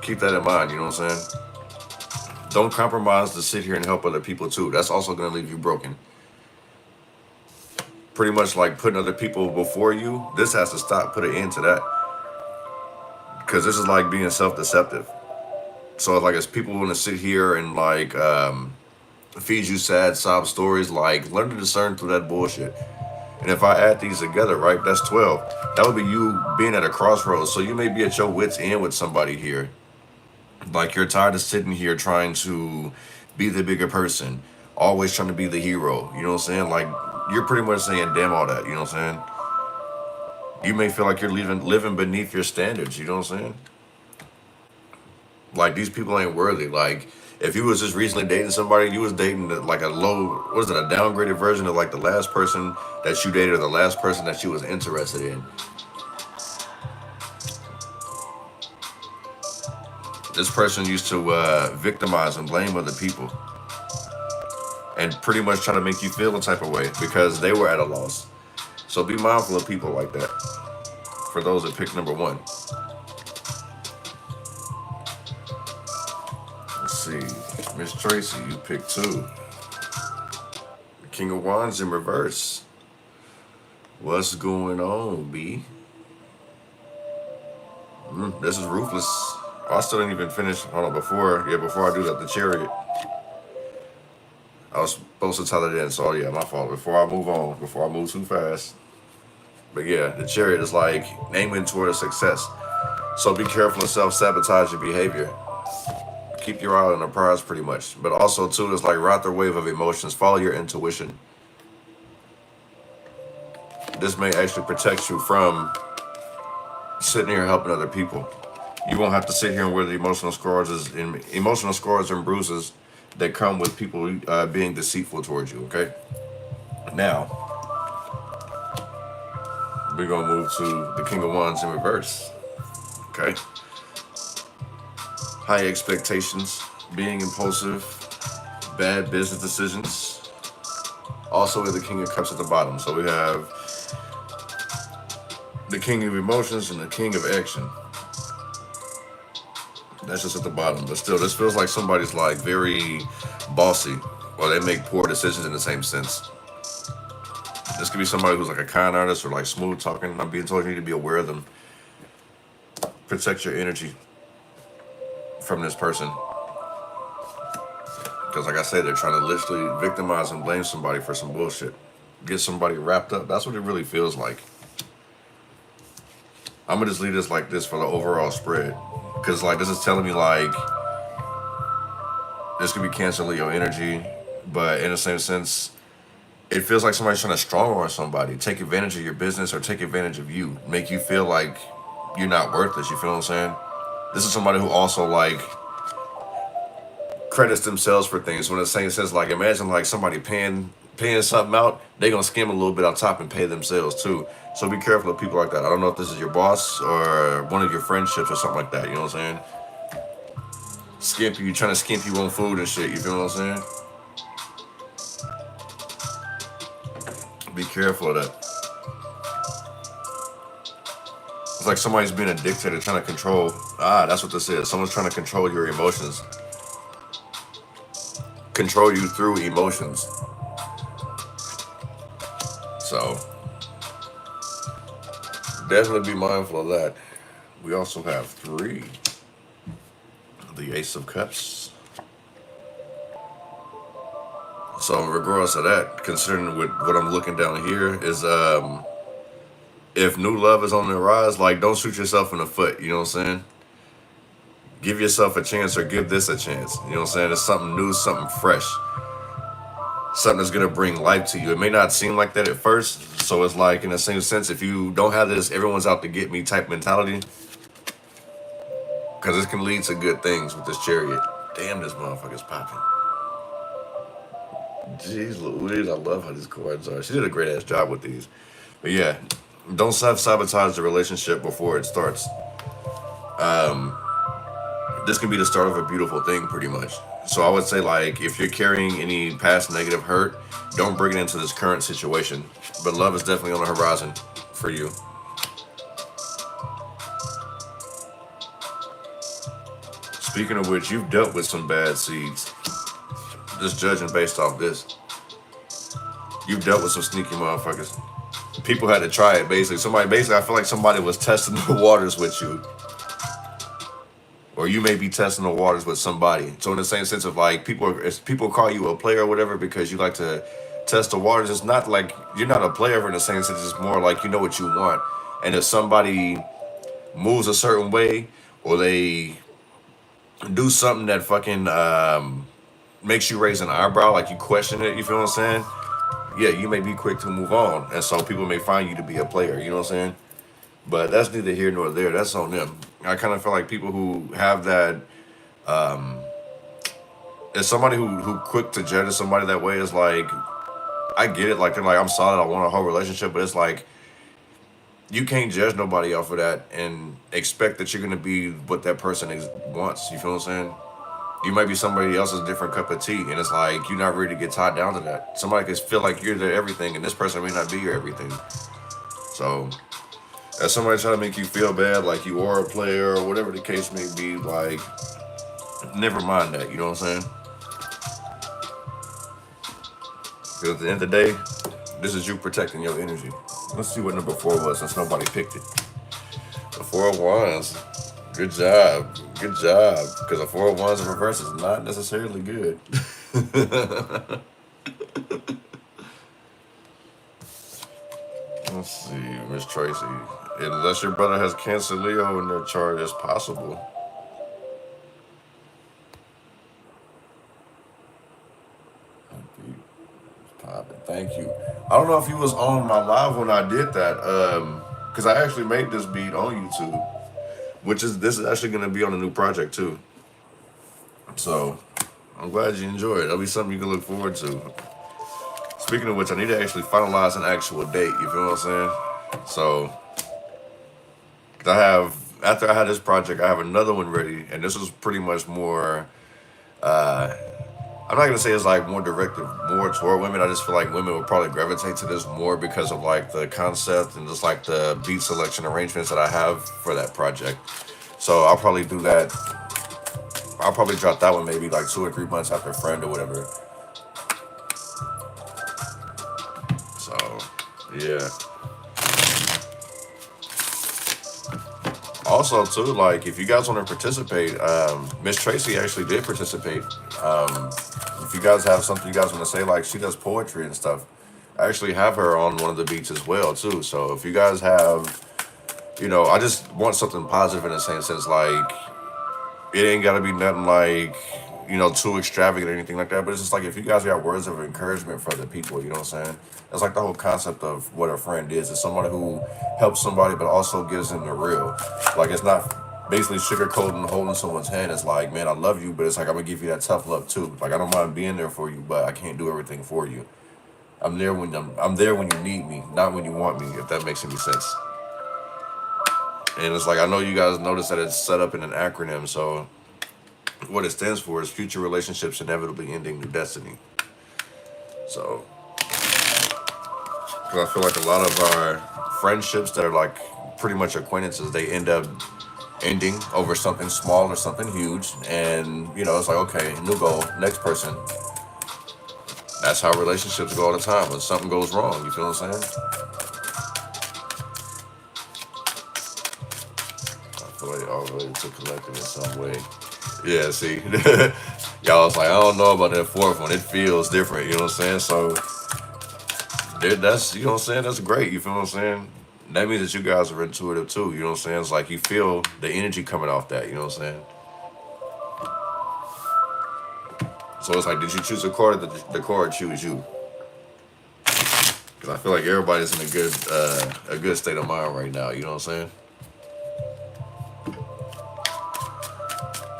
Keep that in mind, you know what I'm saying? Don't compromise to sit here and help other people too. That's also gonna leave you broken. Pretty much like putting other people before you, this has to stop, put an end to that. Because this is like being self-deceptive. So like as people want to sit here and like feed you sad sob stories, like learn to discern through that bullshit. And if I add these together, right, that's 12. That would be you being at a crossroads. So you may be at your wit's end with somebody here. Like you're tired of sitting here trying to be the bigger person, always trying to be the hero. You know what I'm saying? Like you're pretty much saying, damn all that. You know what I'm saying? You may feel like you're living beneath your standards. You know what I'm saying? Like these people ain't worthy. Like if you was just recently dating somebody, you was dating like a downgraded version of like the last person that you dated or the last person that you was interested in. This person used to victimize and blame other people and pretty much try to make you feel a type of way because they were at a loss. So be mindful of people like that. For those that picked number one. Let's see. Miss Tracy, you picked two. The King of Wands in reverse. What's going on, B? This is Ruthless. I still didn't even finish. Hold on, before I do that, the Chariot. I was supposed to tell it in, so yeah, my fault. Before I move too fast. But yeah, the Chariot is like aiming toward success. So be careful of self-sabotaging behavior. Keep your eye on the prize pretty much. But also too, it's like ride the wave of emotions. Follow your intuition. This may actually protect you from sitting here helping other people. You won't have to sit here and wear the emotional scars and bruises that come with people being deceitful towards you, okay? Now, we're going to move to the King of Wands in reverse, okay? High expectations, being impulsive, bad business decisions. Also with the King of Cups at the bottom. So we have the King of Emotions and the King of Action. That's just at the bottom. But still, this feels like somebody's like very bossy, or they make poor decisions in the same sense. This could be somebody who's like a con artist or like smooth talking. I'm being told you need to be aware of them. Protect your energy from this person. Because like I said, they're trying to literally victimize and blame somebody for some bullshit. Get somebody wrapped up. That's what it really feels like. I'm going to just leave this like this for the overall spread. Because like this is telling me like this could be Cancer Leo energy. But in the same sense, it feels like somebody's trying to strong arm somebody. Take advantage of your business or take advantage of you. Make you feel like you're not worthless. You feel what I'm saying? This is somebody who also like credits themselves for things. When the saying says like, imagine like somebody paying something out, they gonna skim a little bit on top and pay themselves too. So be careful of people like that. I don't know if this is your boss or one of your friendships or something like that. You know what I'm saying? You trying to skimp you on food and shit. You feel what I'm saying? Be careful of that. It's like somebody's being a dictator, trying to control. That's what this is. Someone's trying to control your emotions. Control you through emotions. So, definitely be mindful of that. We also have 3. The Ace of Cups. So in regards to that, considering what I'm looking down here is if new love is on the rise, like, don't shoot yourself in the foot. You know what I'm saying? Give yourself a chance, or give this a chance. You know what I'm saying? It's something new, something fresh, something that's gonna bring life to you. It may not seem like that at first. So it's like, in the same sense, if you don't have this everyone's out to get me type mentality, because this can lead to good things with this Chariot. Damn, this motherfucker's popping. Jeez Louise, I love how these cards are. She did a great ass job with these. But yeah, don't self-sabotage the relationship before it starts. This can be the start of a beautiful thing, pretty much. So I would say, like, if you're carrying any past negative hurt, don't bring it into this current situation. But love is definitely on the horizon for you. Speaking of which, you've dealt with some bad seeds. Just judging based off this. You've dealt with some sneaky motherfuckers. People had to try it, basically. I feel like somebody was testing the waters with you. Or you may be testing the waters with somebody. So in the same sense of, like, people call you a player or whatever because you like to test the waters, it's not like you're not a player in the same sense. It's more like you know what you want. And if somebody moves a certain way, or they do something that fucking makes you raise an eyebrow, like you question it, you feel what I'm saying? Yeah, you may be quick to move on. And so people may find you to be a player, you know what I'm saying? But that's neither here nor there. That's on them. I kind of feel like people who have that, as somebody who quick to judge somebody that way is like, I get it. Like, they're like, I'm solid, I want a whole relationship. But it's like, you can't judge nobody off of that and expect that you're going to be what that person wants. You feel what I'm saying? You might be somebody else's different cup of tea. And it's like, you're not ready to get tied down to that. Somebody can feel like you're their everything, and this person may not be your everything. So, as somebody trying to make you feel bad, like you are a player or whatever the case may be, like, never mind that. You know what I'm saying? Because at the end of the day, this is you protecting your energy. Let's see what number 4 was, since nobody picked it. The 4 of Wands. Good job. Good job. Because the 4 of Wands in reverse is not necessarily good. Let's see, Miss Tracy. Unless your brother has Cancer Leo in their chart, it's possible. Thank you. I don't know if you was on my live when I did that, because I actually made this beat on YouTube, this is actually going to be on a new project too. So I'm glad you enjoyed it. That'll be something you can look forward to. Speaking of which, I need to actually finalize an actual date. You feel what I'm saying? So after I had this project, I have another one ready, and this is pretty much more. I'm not gonna say it's like more directed more toward women. I just feel like women would probably gravitate to this more because of like the concept and just like the beat selection arrangements that I have for that project. So I'll probably do that. I'll probably drop that one maybe like 2 or 3 months after Friend or whatever. So yeah. Also too, like, if you guys want to participate, Miss Tracy actually did participate. If you guys have something you guys want to say, like, she does poetry and stuff, I actually have her on one of the beats as well too. So if you guys have, I just want something positive in the same sense, like, it ain't gotta be nothing like, too extravagant or anything like that. But it's just like, if you guys got words of encouragement for other people, you know what I'm saying? That's like the whole concept of what a friend is. It's somebody who helps somebody, but also gives them the real. Like, it's not basically sugarcoating and holding someone's hand. It's like, man, I love you, but it's like, I'm gonna give you that tough love too. Like, I don't mind being there for you, but I can't do everything for you. I'm there when you need me, not when you want me, if that makes any sense. And it's like, I know you guys notice that it's set up in an acronym, so what it stands for is future relationships inevitably ending new destiny. So, because I feel like a lot of our friendships that are like pretty much acquaintances, they end up ending over something small or something huge. And, it's like, okay, new goal, next person. That's how relationships go all the time. When something goes wrong, you feel what I'm saying? I feel like all related to collecting in some way. Yeah, see, y'all was like, I don't know about that 4th one. It feels different, you know what I'm saying? So that's, you know what I'm saying? That's great, you feel what I'm saying? that means that you guys are intuitive too. You know what I'm saying? It's like you feel the energy coming off that. You know what I'm saying? So it's like, did you choose a card, or did the card choose you? Because I feel like everybody's in a good state of mind right now. You know what I'm saying?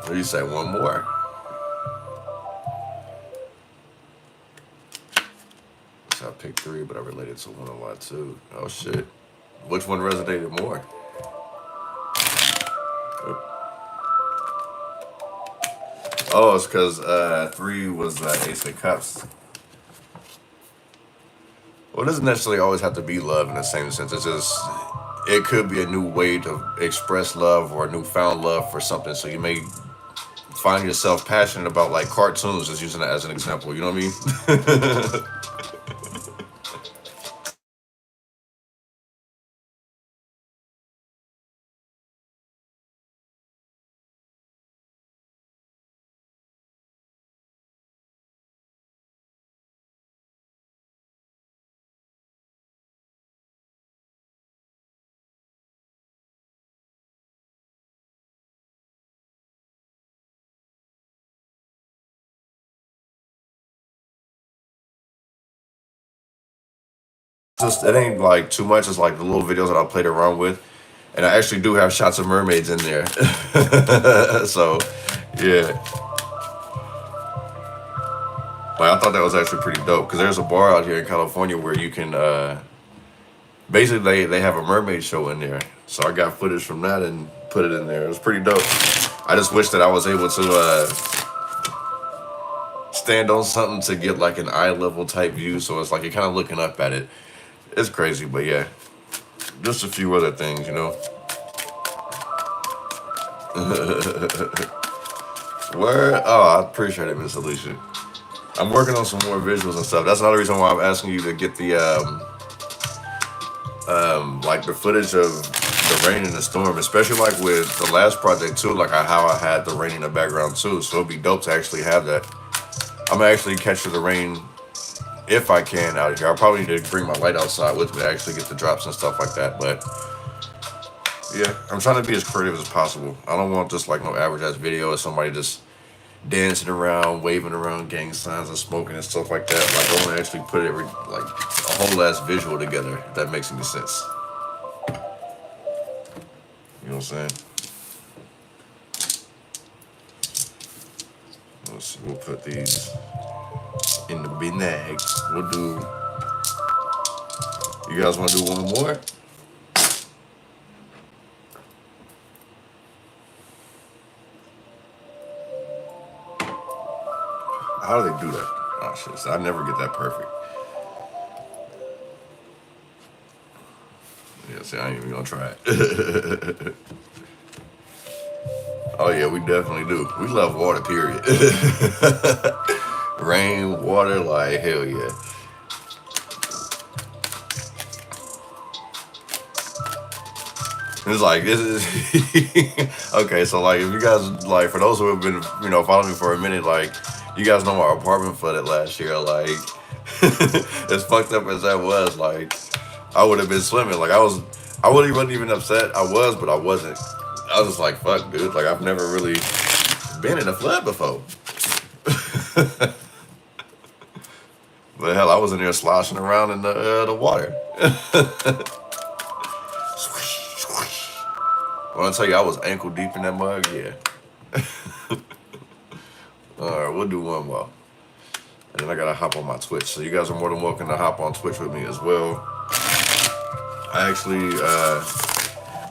What do you say? One more. So I picked 3, but I related to 1 a lot too. Oh shit. Which one resonated more? Oh, it's because 3 was Ace of Cups. Well, it doesn't necessarily always have to be love in the same sense. It's just, it could be a new way to express love or a newfound love for something. So you may find yourself passionate about like cartoons, just using that as an example. You know what I mean? Just it ain't like too much. It's like the little videos that I played around with, and I actually do have shots of mermaids in there. So, yeah. Like I thought that was actually pretty dope because there's a bar out here in California where you can basically they have a mermaid show in there. So I got footage from that and put it in there. It was pretty dope. I just wish that I was able to stand on something to get like an eye level type view. So it's like you're kind of looking up at it. It's crazy, but yeah, just a few other things, you know. Where? Oh, I appreciate it, Miss Alicia. I'm working on some more visuals and stuff. That's another reason why I'm asking you to get the like the footage of the rain and the storm, especially like with the last project too, like how I had the rain in the background too. So it'd be dope to actually have that. I'm gonna actually capture the rain if I can out here. I'll probably need to bring my light outside with me to actually get the drops and stuff like that. But yeah, I'm trying to be as creative as possible. I don't want just like no average ass video of somebody just dancing around, waving around gang signs and smoking and stuff like that. Like I want to actually put every like a whole ass visual together, if that makes any sense. You know what I'm saying? Let's see, we'll put these in the bin bag. We'll do. You guys want to do one more? How do they do that? Oh shit! So I never get that perfect. Yeah, see, I ain't even gonna try it. Oh yeah, we definitely do. We love water, period. Rain, water, like hell yeah. It's like this is okay. So like, if you guys like, for those who have been following me for a minute, like you guys know my apartment flooded last year. Like as fucked up as that was, like I would have been swimming. Like I wasn't even upset. I was, but I wasn't. I was just like, fuck, dude. Like I've never really been in a flood before. But hell, I was in there sloshing around in the water. When I tell you I was ankle deep in that mug, yeah. All right, we'll do one more. And then I gotta hop on my Twitch. So you guys are more than welcome to hop on Twitch with me as well. I actually,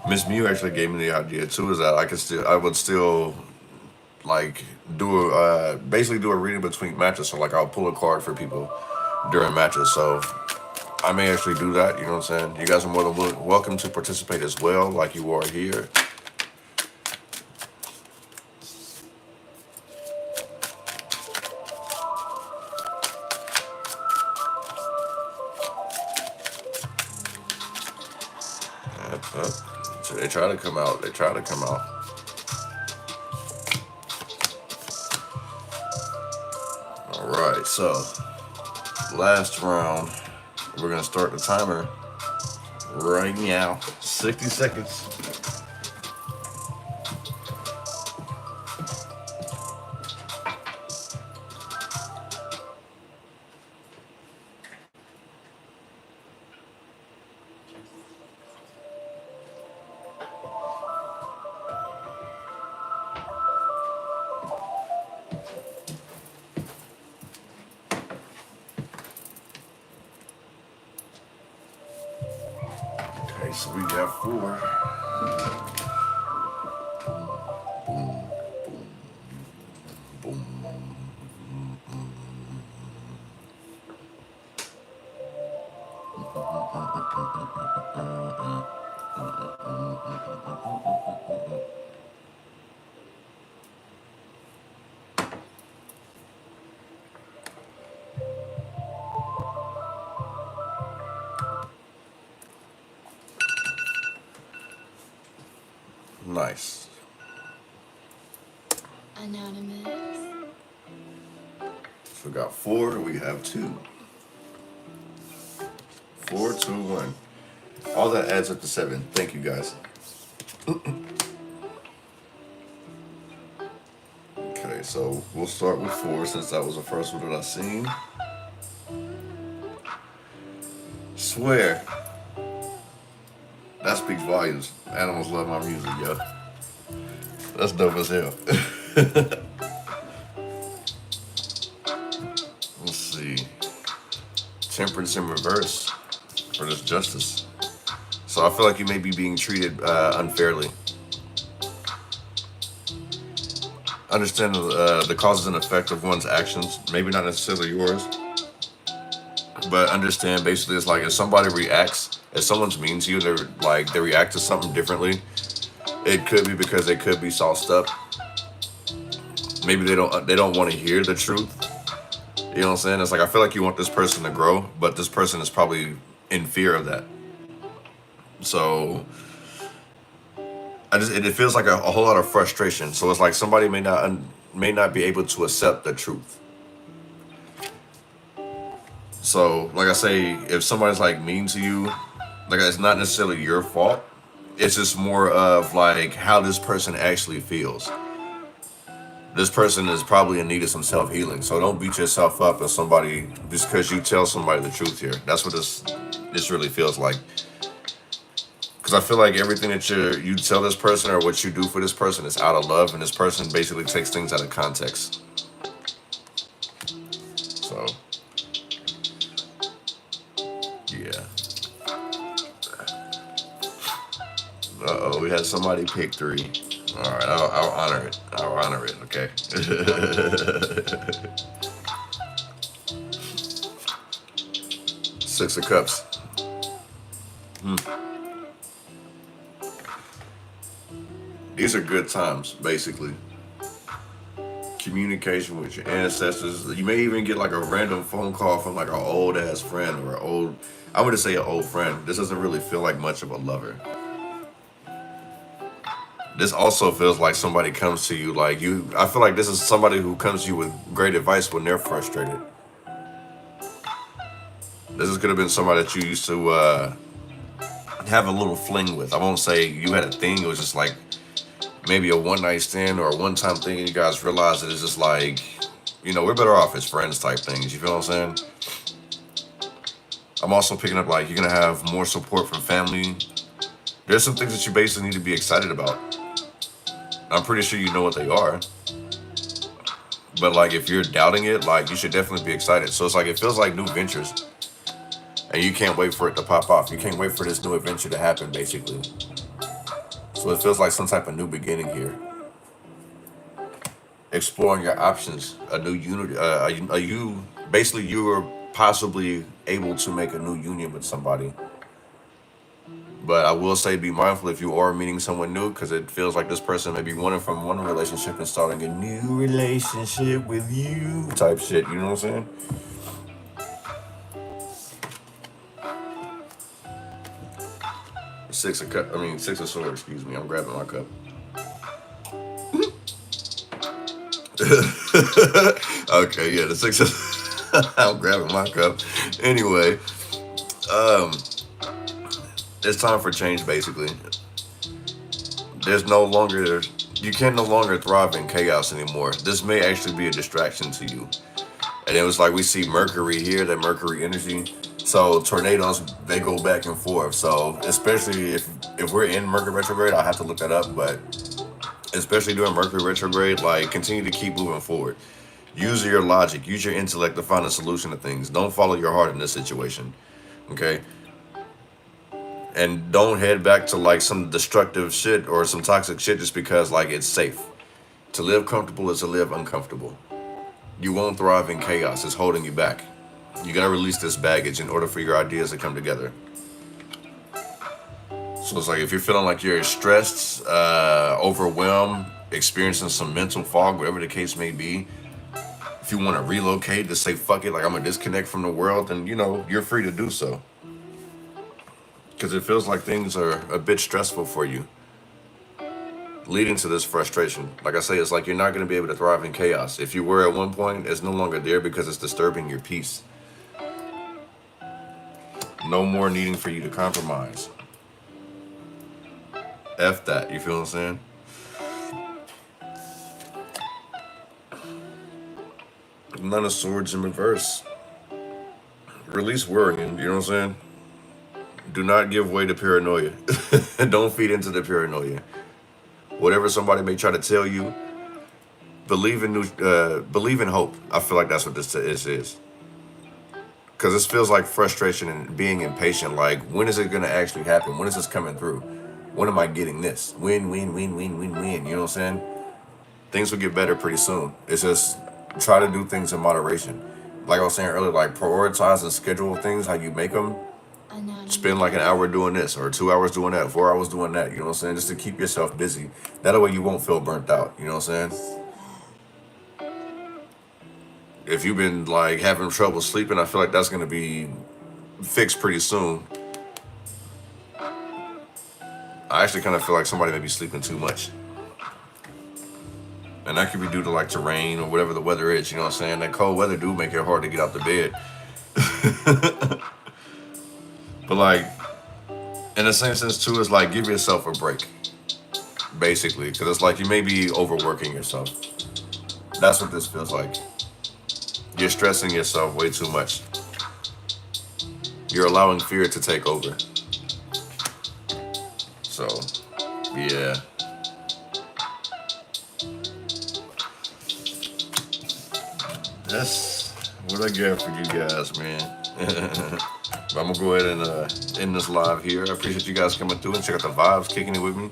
Miss Mew actually gave me the idea too, is that I would still like basically do a reading between matches. So like I'll pull a card for people during matches. So I may actually do that, you know what I'm saying? You guys are more than welcome to participate as well, like you are here. So they try to come out. They try to come out. All right, so last round, we're gonna start the timer right now. 60 seconds. Okay, so we got 4. Boom. Nice. Anonymous. So we got 4, we have 2. 4, 2, 1. All that adds up to 7. Thank you guys. Okay, so we'll start with 4 since that was the first one that I seen. Swear. That speaks volumes. Animals love my music, yo. That's dope as hell. Let's see. Temperance in reverse for this justice. So I feel like you may be being treated unfairly. Understand the causes and effect of one's actions. Maybe not necessarily yours. But understand basically it's like if somebody reacts, if someone's mean to you, they react to something differently. It could be because they could be sauced up. Maybe they don't want to hear the truth. You know what I'm saying? It's like I feel like you want this person to grow, but this person is probably in fear of that. So it feels like a whole lot of frustration. So it's like somebody may not be able to accept the truth. So, like I say, if somebody's like mean to you, like it's not necessarily your fault. It's just more of like how this person actually feels. This person is probably in need of some self-healing. So don't beat yourself up as somebody just because you tell somebody the truth here. That's what this really feels like. Because I feel like everything that you tell this person or what you do for this person is out of love, and this person basically takes things out of context. So. Yeah. Uh-oh, we had somebody pick 3. All right, I'll honor it. I'll honor it, okay? 6 of Cups. These are good times, basically. Communication with your ancestors. You may even get like a random phone call from like an old ass friend or I'm gonna say an old friend. This doesn't really feel like much of a lover. This also feels like somebody comes to you like I feel like this is somebody who comes to you with great advice when they're frustrated. This could have been somebody that you used to have a little fling with. I won't say you had a thing. It was just like maybe a one-night stand or a one-time thing, and you guys realize that it's just like, we're better off as friends type things. You feel what I'm saying? I'm also picking up like you're going to have more support from family. There's some things that you basically need to be excited about. I'm pretty sure you know what they are. But like if you're doubting it, like you should definitely be excited. So it's like it feels like new ventures. And you can't wait for it to pop off. You can't wait for this new adventure to happen, basically. So it feels like some type of new beginning here. Exploring your options, a new unity. You are possibly able to make a new union with somebody. But I will say be mindful if you are meeting someone new, because it feels like this person may be wanting from one relationship and starting a new relationship with you type shit. You know what I'm saying? Six of Swords, excuse me. I'm grabbing my cup. Okay, yeah, the 6 of I'm grabbing my cup. Anyway, It's time for change, basically. There's no longer, you can no longer thrive in chaos anymore. This may actually be a distraction to you. And it was like we see Mercury here, that Mercury energy. So tornadoes, they go back and forth. So especially if we're in Mercury retrograde, I'll have to look that up. But especially during Mercury retrograde, like continue to keep moving forward. Use your logic, use your intellect to find a solution to things. Don't follow your heart in this situation. Okay? And don't head back to like some destructive shit or some toxic shit just because like it's safe. To live comfortable is to live uncomfortable. You won't thrive in chaos. It's holding you back. You gotta release this baggage in order for your ideas to come together. So it's like if you're feeling like you're stressed, overwhelmed, experiencing some mental fog, whatever the case may be, if you want to relocate to say fuck it, like I'm gonna disconnect from the world, then you know you're free to do so. Because it feels like things are a bit stressful for you, leading to this frustration. Like I say, it's like you're not going to be able to thrive in chaos. If you were at one point, it's no longer there because it's disturbing your peace. No more needing for you to compromise. F that, you feel what I'm saying? None of Swords in reverse. Release worrying, you know what I'm saying? Do not give way to paranoia. Don't feed into the paranoia. Whatever somebody may try to tell you, believe in hope. I feel like that's what this is. Because this feels like frustration and being impatient. Like, when is it going to actually happen? When is this coming through? When am I getting this? Win. You know what I'm saying? Things will get better pretty soon. It's just try to do things in moderation. Like I was saying earlier, like prioritize and schedule things how you make them. Spend like an hour doing this or 2 hours doing that, 4 hours doing that, you know what I'm saying? Just to keep yourself busy. That way you won't feel burnt out, you know what I'm saying? If you've been like having trouble sleeping, I feel like that's gonna be fixed pretty soon. I actually kind of feel like somebody may be sleeping too much. And that could be due to like terrain or whatever the weather is, you know what I'm saying? That cold weather do make it hard to get out the bed. But like, in the same sense too, it's like give yourself a break, basically, because it's like you may be overworking yourself. That's what this feels like. You're stressing yourself way too much. You're allowing fear to take over. So, yeah. That's what I got for you guys, man. I'm gonna go ahead and end this live here. I appreciate you guys coming through and check out the vibes, kicking it with me.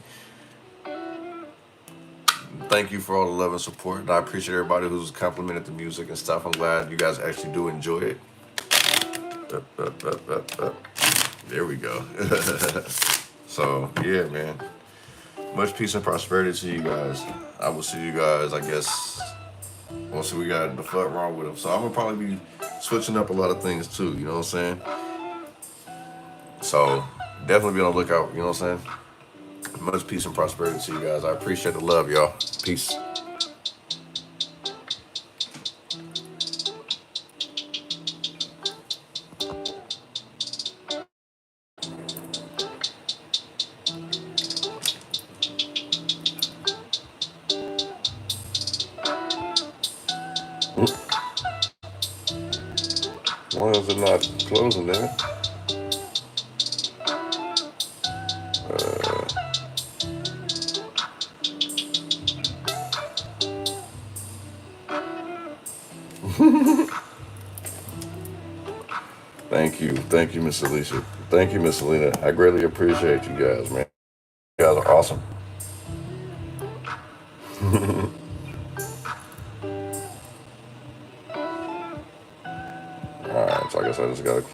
Thank you for all the love and support. And I appreciate everybody who's complimented the music and stuff. I'm glad you guys actually do enjoy it. There we go. So, yeah, man. Much peace and prosperity to you guys. I will see you guys, I guess. Well, see, we got the fuck wrong with them. So I'm gonna probably be switching up a lot of things too, you know what I'm saying? So definitely be on the lookout, you know what I'm saying? Much peace and prosperity to you guys. I appreciate the love, y'all. Peace. Why is it not closing there? Thank you, Miss Alicia. Thank you, Miss Alina. I greatly appreciate you guys, man. You guys are awesome. All right, so I guess I just gotta